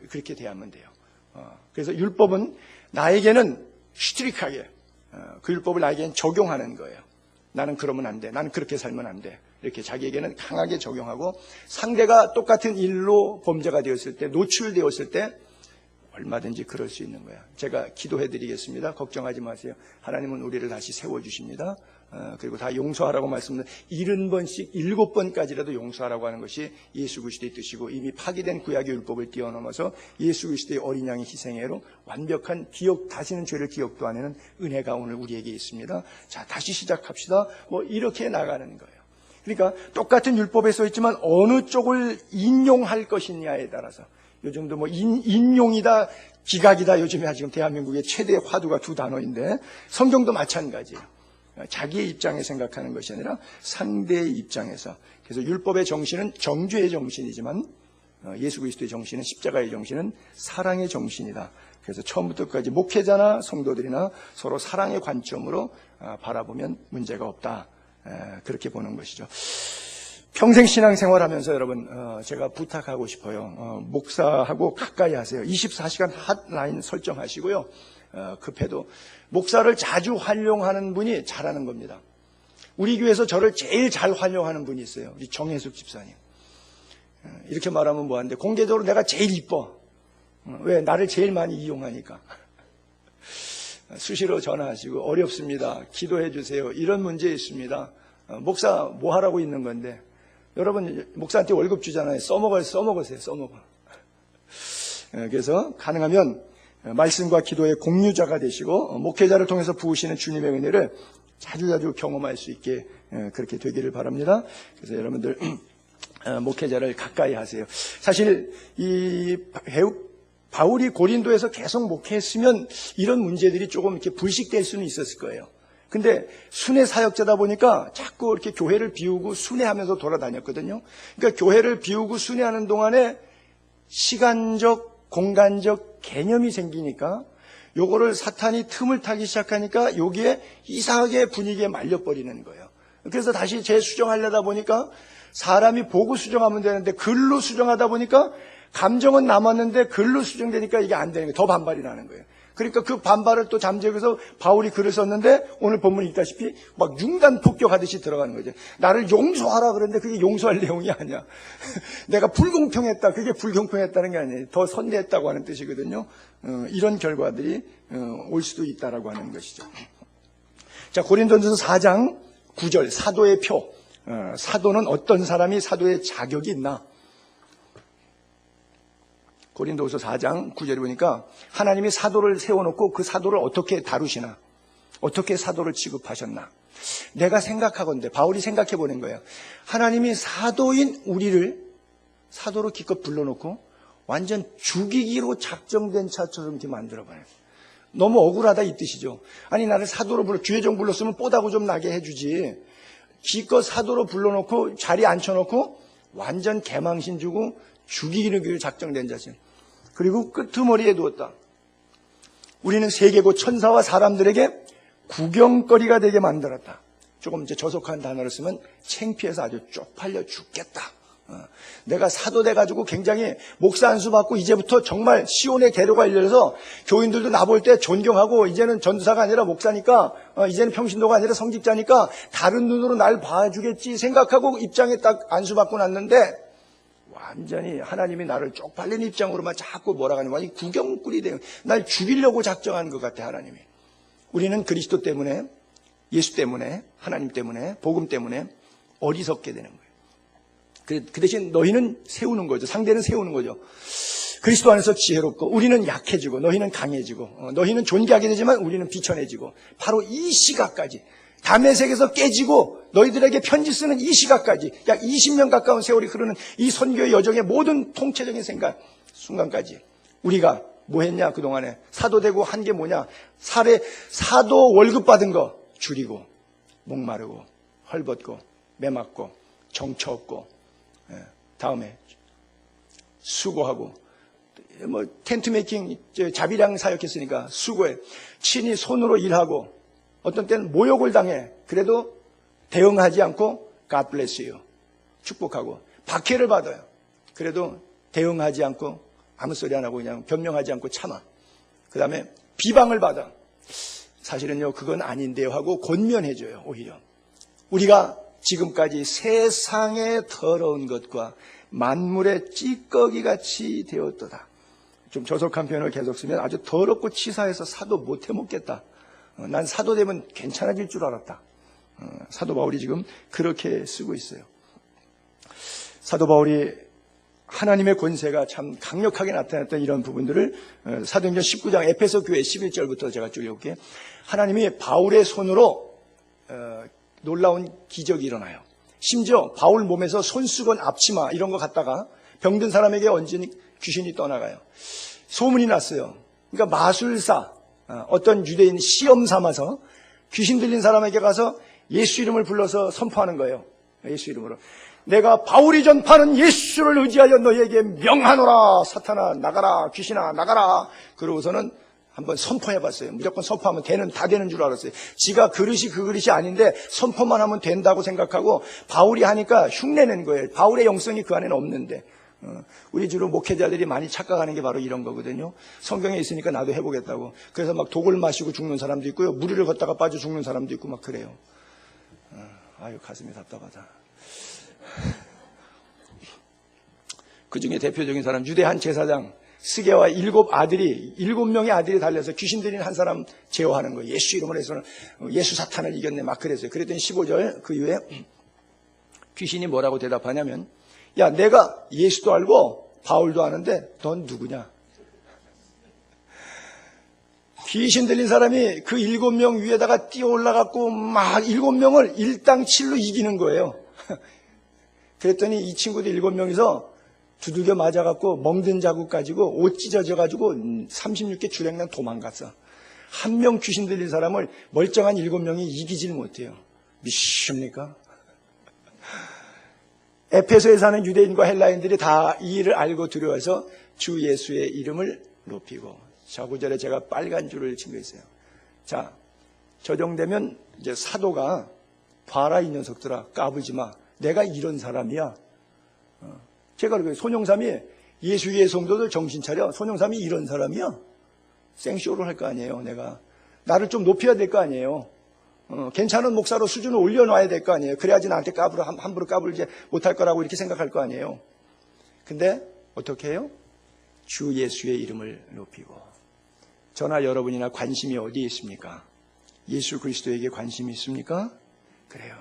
그렇게 대하면 돼요. 그래서 율법은 나에게는 슈트릭하게 그 율법을 나에게는 적용하는 거예요. 나는 그러면 안 돼. 나는 그렇게 살면 안 돼. 이렇게 자기에게는 강하게 적용하고 상대가 똑같은 일로 범죄가 되었을 때, 노출되었을 때 얼마든지 그럴 수 있는 거야. 제가 기도해 드리겠습니다. 걱정하지 마세요. 하나님은 우리를 다시 세워주십니다. 그리고 다 용서하라고 말씀드립니다. 70번씩 7번까지라도 용서하라고 하는 것이 예수 그리스도의 뜻이고 이미 파기된 구약의 율법을 뛰어넘어서 예수 그리스도의 어린 양의 희생애로 완벽한 다시는 죄를 기억도 안 하는 은혜가 오늘 우리에게 있습니다. 자, 다시 시작합시다. 뭐 이렇게 나가는 거예요. 그러니까 똑같은 율법에 써 있지만 어느 쪽을 인용할 것이냐에 따라서 요즘도 뭐 인용이다 기각이다 요즘에 지금 대한민국의 최대 화두가 두 단어인데 성경도 마찬가지예요. 자기의 입장에 생각하는 것이 아니라 상대의 입장에서. 그래서 율법의 정신은 정죄의 정신이지만 예수 그리스도의 정신은 십자가의 정신은 사랑의 정신이다. 그래서 처음부터 끝까지 목회자나 성도들이나 서로 사랑의 관점으로 바라보면 문제가 없다. 그렇게 보는 것이죠. 평생 신앙생활하면서 여러분 제가 부탁하고 싶어요. 목사하고 가까이 하세요. 24시간 핫라인 설정하시고요. 급해도 목사를 자주 활용하는 분이 잘하는 겁니다. 우리 교회에서 저를 제일 잘 활용하는 분이 있어요. 우리 정혜숙 집사님. 이렇게 말하면 뭐한데 공개적으로 내가 제일 이뻐. 왜? 나를 제일 많이 이용하니까. 수시로 전화하시고 어렵습니다. 기도해 주세요. 이런 문제 있습니다. 목사 뭐 하라고 있는 건데 여러분 목사한테 월급 주잖아요. 써먹으세요. 써먹어. 그래서 가능하면 말씀과 기도의 공유자가 되시고 목회자를 통해서 부으시는 주님의 은혜를 자주자주 경험할 수 있게 그렇게 되기를 바랍니다. 그래서 여러분들 목회자를 가까이 하세요. 사실 이 바울이 고린도에서 계속 목회했으면 이런 문제들이 조금 이렇게 불식될 수는 있었을 거예요. 근데 순회 사역자다 보니까 자꾸 이렇게 교회를 비우고 순회하면서 돌아다녔거든요. 그러니까 교회를 비우고 순회하는 동안에 시간적, 공간적 개념이 생기니까 요거를 사탄이 틈을 타기 시작하니까 여기에 이상하게 분위기에 말려버리는 거예요. 그래서 다시 재수정하려다 보니까 사람이 보고 수정하면 되는데 글로 수정하다 보니까 감정은 남았는데 글로 수정되니까 이게 안 되는 거예요. 더 반발이 나는 거예요. 그러니까 그 반발을 또 잠재워서 바울이 글을 썼는데 오늘 본문에 있다시피 막 융단 폭격하듯이 들어가는 거죠. 나를 용서하라 그러는데 그게 용서할 내용이 아니야. 내가 불공평했다. 그게 불공평했다는 게 아니에요. 더 선대했다고 하는 뜻이거든요. 이런 결과들이 올 수도 있다라고 하는 것이죠. 자, 고린도전서 4장 9절 사도의 표. 사도는 어떤 사람이 사도의 자격이 있나? 고린도후서 4장 9절에 보니까 하나님이 사도를 세워놓고 그 사도를 어떻게 다루시나, 어떻게 사도를 취급하셨나. 내가 생각하건대, 바울이 생각해보는 거예요. 하나님이 사도인 우리를 사도로 기껏 불러놓고 완전 죽이기로 작정된 차처럼 이렇게 만들어봐요. 너무 억울하다 이 뜻이죠. 아니 나를 사도로 주혜종 불렀으면 뽀다구 좀 나게 해주지. 기껏 사도로 불러놓고 자리에 앉혀놓고 완전 개망신 주고 죽이기로 작정된 자신. 그리고 끄트머리에 두었다. 우리는 세계고 천사와 사람들에게 구경거리가 되게 만들었다. 조금 이제 저속한 단어를 쓰면 창피해서 아주 쪽팔려 죽겠다. 내가 사도 돼가지고 굉장히 목사 안수 받고 이제부터 정말 시온의 대로가 열려서 교인들도 나 볼 때 존경하고 이제는 전도사가 아니라 목사니까 이제는 평신도가 아니라 성직자니까 다른 눈으로 날 봐주겠지 생각하고 입장에 딱 안수 받고 났는데 완전히 하나님이 나를 쪽팔린 입장으로만 자꾸 뭐라 하는 거야. 구경꾼이 돼요. 날 죽이려고 작정한 것 같아 하나님이. 우리는 그리스도 때문에, 예수 때문에, 하나님 때문에, 복음 때문에 어리석게 되는 거예요. 그 대신 너희는 세우는 거죠. 상대는 세우는 거죠. 그리스도 안에서 지혜롭고 우리는 약해지고 너희는 강해지고 너희는 존귀하게 되지만 우리는 비천해지고 바로 이 시각까지 다메섹에서 깨지고 너희들에게 편지 쓰는 이 시각까지 약 20년 가까운 세월이 흐르는 이 선교의 여정의 모든 통체적인 생각 순간까지 우리가 뭐 했냐 그동안에 사도 되고 한 게 뭐냐 사도 월급 받은 거 줄이고 목마르고 헐벗고 매맞고 정처 없고 다음에 수고하고 뭐 텐트 메이킹 자비량 사역했으니까 수고해 친히 손으로 일하고 어떤 때는 모욕을 당해. 그래도 대응하지 않고 God bless you. 축복하고. 박해를 받아요. 그래도 대응하지 않고 아무 소리 안 하고 그냥 변명하지 않고 참아. 그 다음에 비방을 받아. 사실은요 그건 아닌데요 하고 권면해줘요. 오히려. 우리가 지금까지 세상의 더러운 것과 만물의 찌꺼기같이 되었도다. 좀 저속한 표현을 계속 쓰면 아주 더럽고 치사해서 사도 못해 먹겠다. 난 사도 되면 괜찮아질 줄 알았다. 사도 바울이 지금 그렇게 쓰고 있어요. 사도 바울이 하나님의 권세가 참 강력하게 나타났던 이런 부분들을 사도행전 19장 에베소 교회 11절부터 제가 쭉 읽을게요. 하나님이 바울의 손으로 놀라운 기적이 일어나요. 심지어 바울 몸에서 손수건 앞치마 이런 거 갖다가 병든 사람에게 얹은 귀신이 떠나가요. 소문이 났어요. 그러니까 마술사 어떤 유대인 시험 삼아서 귀신 들린 사람에게 가서 예수 이름을 불러서 선포하는 거예요. 예수 이름으로. 내가 바울이 전파하는 예수를 의지하여 너희에게 명하노라. 사탄아 나가라. 귀신아 나가라. 그러고서는 한번 선포해봤어요. 무조건 선포하면 다 되는 줄 알았어요. 지가 그릇이 그 그릇이 아닌데 선포만 하면 된다고 생각하고 바울이 하니까 흉내낸 거예요. 바울의 영성이 그 안에는 없는데. 우리 주로 목회자들이 많이 착각하는 게 바로 이런 거거든요. 성경에 있으니까 나도 해보겠다고. 그래서 막 독을 마시고 죽는 사람도 있고요. 무리를 걷다가 빠져 죽는 사람도 있고 막 그래요. 아유 가슴이 답답하다. 그 중에 대표적인 사람 유대 한 제사장 스게와 7명의 아들이 달려서 귀신 들린 한 사람 제어하는 거예요. 예수 이름으로 해서는 예수 사탄을 이겼네 막 그랬어요. 그랬더니 15절 그 이후에 귀신이 뭐라고 대답하냐면 야 내가 예수도 알고 바울도 아는데 넌 누구냐? 귀신 들린 사람이 그 7명 위에다가 뛰어 올라갔고 막 7명을 일당칠로 이기는 거예요. 그랬더니 이 친구들 7명이서 두들겨 맞아갖고 멍든 자국 가지고 옷 찢어져가지고 36개 주랭랑 도망갔어. 한 명 귀신 들린 사람을 멀쩡한 7명이 이기질 못해요. 미십니까? 에페소에 사는 유대인과 헬라인들이 다 이 일을 알고 두려워서 주 예수의 이름을 높이고 자, 9절에 제가 빨간 줄을 친 거 있어요. 자, 저 정도면 이제 사도가 봐라 이 녀석들아, 까불지 마. 내가 이런 사람이야. 제가 그래요. 손영삼이 예수의 성도들 정신 차려. 손영삼이 이런 사람이야. 생쇼를 할 거 아니에요. 내가 나를 좀 높여야 될 거 아니에요. 괜찮은 목사로 수준을 올려놔야 될 거 아니에요. 그래야지 나한테 함부로 까불지 못할 거라고 이렇게 생각할 거 아니에요. 근데 어떻게 해요? 주 예수의 이름을 높이고. 저나 여러분이나 관심이 어디에 있습니까? 예수 그리스도에게 관심이 있습니까? 그래요.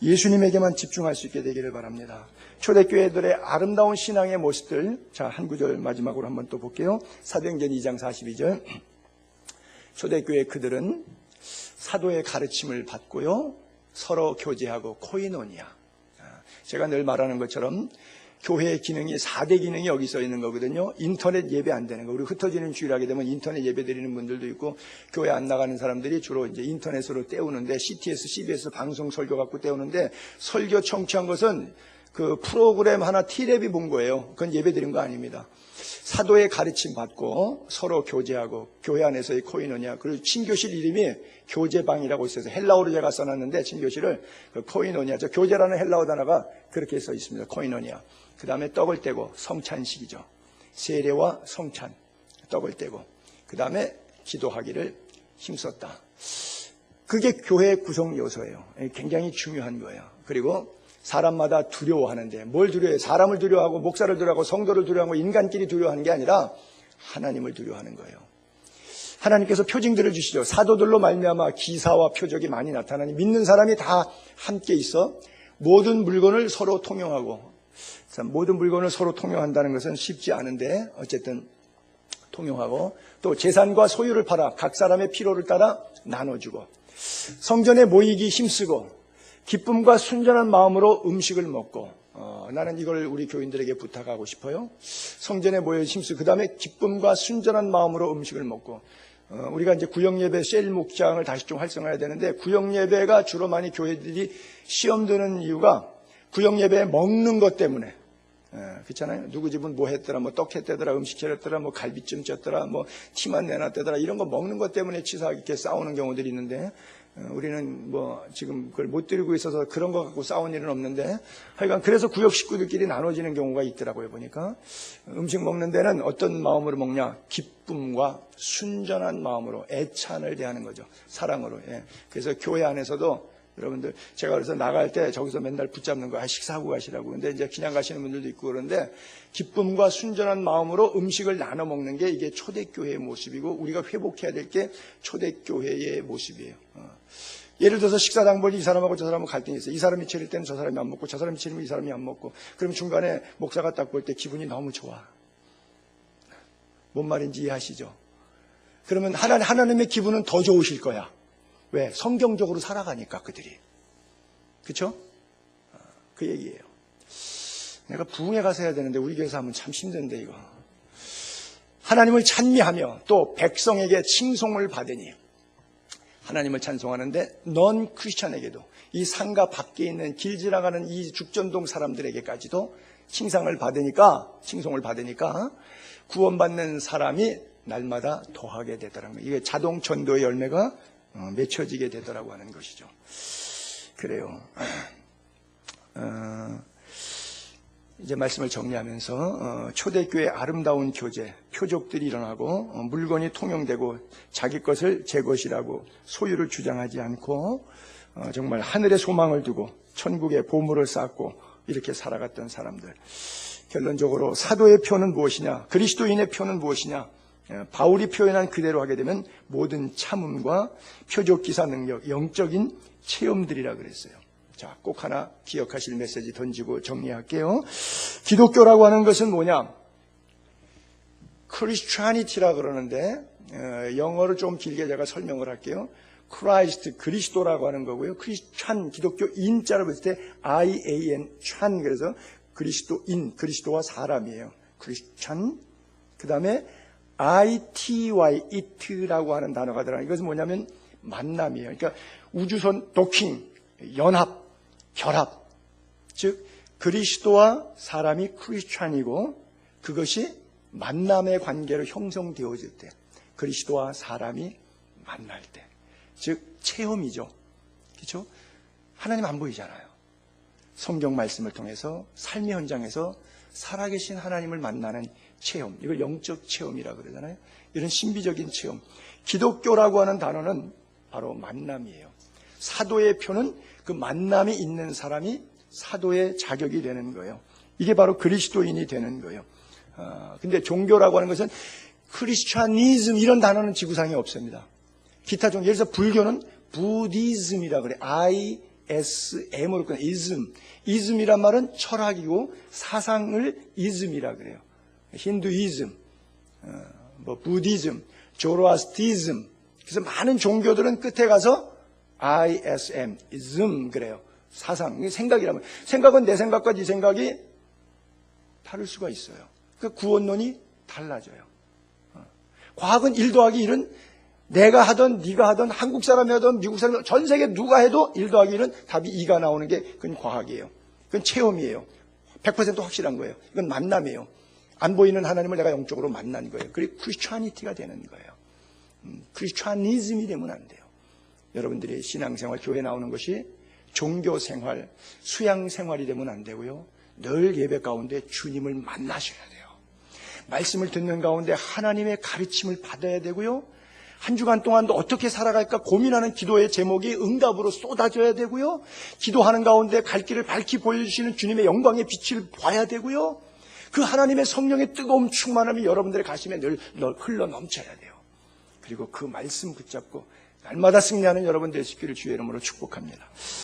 예수님에게만 집중할 수 있게 되기를 바랍니다. 초대교회들의 아름다운 신앙의 모습들, 자, 한 구절 마지막으로 한번 또 볼게요. 사도행전 2장 42절. 초대교회 그들은 사도의 가르침을 받고요, 서로 교제하고 코이노니아. 제가 늘 말하는 것처럼 교회의 기능이 4대 기능이 여기 써 있는 거거든요. 인터넷 예배 안 되는 거. 우리 흩어지는 주일 하게 되면 인터넷 예배 드리는 분들도 있고, 교회 안 나가는 사람들이 주로 이제 인터넷으로 때우는데, CTS, CBS 방송 설교 갖고 때우는데, 설교 청취한 것은 그 프로그램 하나 T랩이 본 거예요. 그건 예배 드린 거 아닙니다. 사도의 가르침 받고 서로 교제하고, 교회 안에서의 코이노니아. 그리고 친교실 이름이 교제방이라고 있어서 헬라어로 제가 써놨는데, 친교실을 그 코이노니아, 저 교제라는 헬라어 단어가 그렇게 써 있습니다. 코이노니아. 그 다음에 떡을 떼고, 성찬식이죠. 세례와 성찬, 떡을 떼고, 그 다음에 기도하기를 힘썼다. 그게 교회의 구성 요소예요. 굉장히 중요한 거예요. 그리고 사람마다 두려워하는데, 뭘 두려워해요? 사람을 두려워하고, 목사를 두려워하고, 성도를 두려워하고, 인간끼리 두려워하는 게 아니라 하나님을 두려워하는 거예요. 하나님께서 표징들을 주시죠. 사도들로 말미암아 기사와 표적이 많이 나타나니, 믿는 사람이 다 함께 있어 모든 물건을 서로 통용하고. 모든 물건을 서로 통용한다는 것은 쉽지 않은데, 어쨌든 통용하고, 또 재산과 소유를 팔아 각 사람의 필요를 따라 나눠주고, 성전에 모이기 힘쓰고, 기쁨과 순전한 마음으로 음식을 먹고. 나는 이걸 우리 교인들에게 부탁하고 싶어요. 성전에 모여 힘쓰고, 그 다음에 기쁨과 순전한 마음으로 음식을 먹고. 우리가 이제 구역예배 셀 목장을 다시 좀 활성화해야 되는데, 구역예배가 주로 많이 교회들이 시험 드는 이유가 구역예배에 먹는 것 때문에. 그렇잖아요. 누구 집은 뭐 했더라, 뭐 떡 했더라, 음식 차렸더라, 뭐 갈비찜 쪘더라, 뭐 티만 내놨더라, 이런 거 먹는 것 때문에 치사하게 싸우는 경우들이 있는데, 우리는 뭐 지금 그걸 못 드리고 있어서 그런 거 갖고 싸운 일은 없는데, 하여간 그래서 구역 식구들끼리 나눠지는 경우가 있더라고요. 보니까 음식 먹는 데는 어떤 마음으로 먹냐? 기쁨과 순전한 마음으로 애찬을 대하는 거죠. 사랑으로. 예. 그래서 교회 안에서도 여러분들, 제가 그래서 나갈 때 저기서 맨날 붙잡는 거, 식사하고 가시라고. 근데 이제 그냥 가시는 분들도 있고 그런데, 기쁨과 순전한 마음으로 음식을 나눠 먹는 게 이게 초대교회의 모습이고, 우리가 회복해야 될 게 초대교회의 모습이에요. 예를 들어서 식사당 보니 이 사람하고 저 사람하고 갈등이 있어요. 이 사람이 차릴 때는 저 사람이 안 먹고, 저 사람이 차리면 이 사람이 안 먹고. 그럼 중간에 목사가 딱 볼 때 기분이 너무 좋아. 뭔 말인지 이해하시죠? 그러면 하나님의 기분은 더 좋으실 거야. 왜? 성경적으로 살아가니까 그들이. 그쵸? 그 얘기예요. 내가 부흥회 가서 해야 되는데 우리 교회에서 하면 참 힘든데 이거. 하나님을 찬미하며 또 백성에게 칭송을 받으니, 하나님을 찬송하는데 넌 크리스찬에게도, 이 상가 밖에 있는 길 지나가는 이 죽전동 사람들에게까지도 칭송을 받으니까 구원받는 사람이 날마다 더하게 되더라는 거예요. 이게 자동 전도의 열매가 맺혀지게 되더라고 하는 것이죠. 그래요. 이제 말씀을 정리하면서, 초대교회의 아름다운 교제, 표적들이 일어나고, 물건이 통용되고, 자기 것을 제 것이라고 소유를 주장하지 않고, 정말 하늘의 소망을 두고 천국의 보물을 쌓고 이렇게 살아갔던 사람들. 결론적으로 사도의 표는 무엇이냐, 그리스도인의 표는 무엇이냐, 바울이 표현한 그대로 하게 되면 모든 참음과 표적 기사 능력, 영적인 체험들이라 그랬어요. 자, 꼭 하나 기억하실 메시지 던지고 정리할게요. 기독교라고 하는 것은 뭐냐? 크리스찬이티라 그러는데, 영어를 좀 길게 제가 설명을 할게요. 크라이스트, 그리스도라고 하는 거고요. 크리스찬, 기독교 인자를 봤을 때 IAN, 찬, 그래서 그리스도인, 그리스도와 사람이에요. 크리스찬. 그 다음에 ITY, it라고 하는 단어가 들어가요. 이것은 뭐냐면 만남이에요. 그러니까 우주선 도킹, 연합, 결합. 즉 그리스도와 사람이 크리스찬이고, 그것이 만남의 관계로 형성되어질 때, 그리스도와 사람이 만날 때, 즉 체험이죠. 그렇죠? 하나님 안 보이잖아요. 성경 말씀을 통해서 삶의 현장에서 살아계신 하나님을 만나는 체험, 이걸 영적 체험이라고 그러잖아요. 이런 신비적인 체험, 기독교라고 하는 단어는 바로 만남이에요. 사도의 표는 그 만남이 있는 사람이 사도의 자격이 되는 거예요. 이게 바로 그리스도인이 되는 거예요. 근데 종교라고 하는 것은 크리스찬니즘 이런 단어는 지구상에 없습니다. 기타 종교, 예를 들어서 불교는 부디즘이라고 그래요. ISM으로 끊어요. 이즘. 이즘이란 말은 철학이고 사상을 이즘이라고 그래요. 힌두이즘, 부디즘, 조로아스티즘. 그래서 많은 종교들은 끝에 가서 ISM, 이즘 그래요. 사상, 생각이라면. 생각은 내 생각과 네 생각이 다를 수가 있어요. 그 구원론이 달라져요. 과학은 1 더하기 1은 내가 하든 네가 하든 한국 사람이 하든 미국 사람이 하든 전 세계 누가 해도 1 더하기 1은 답이 2가 나오는 게 그건 과학이에요. 그건 체험이에요. 100% 확실한 거예요. 이건 만남이에요. 안 보이는 하나님을 내가 영적으로 만난 거예요. 그리고 크리스찬니티가 되는 거예요. 크리스찬니즘이 되면 안 돼요. 여러분들이 신앙생활, 교회 나오는 것이 종교생활, 수양생활이 되면 안 되고요. 늘 예배 가운데 주님을 만나셔야 돼요. 말씀을 듣는 가운데 하나님의 가르침을 받아야 되고요. 한 주간 동안도 어떻게 살아갈까 고민하는 기도의 제목이 응답으로 쏟아져야 되고요. 기도하는 가운데 갈 길을 밝히 보여주시는 주님의 영광의 빛을 봐야 되고요. 그 하나님의 성령의 뜨거운 충만함이 여러분들의 가슴에 늘 흘러 넘쳐야 돼요. 그리고 그 말씀 붙잡고 날마다 승리하는 여러분 되시기를 주의 이름으로 축복합니다.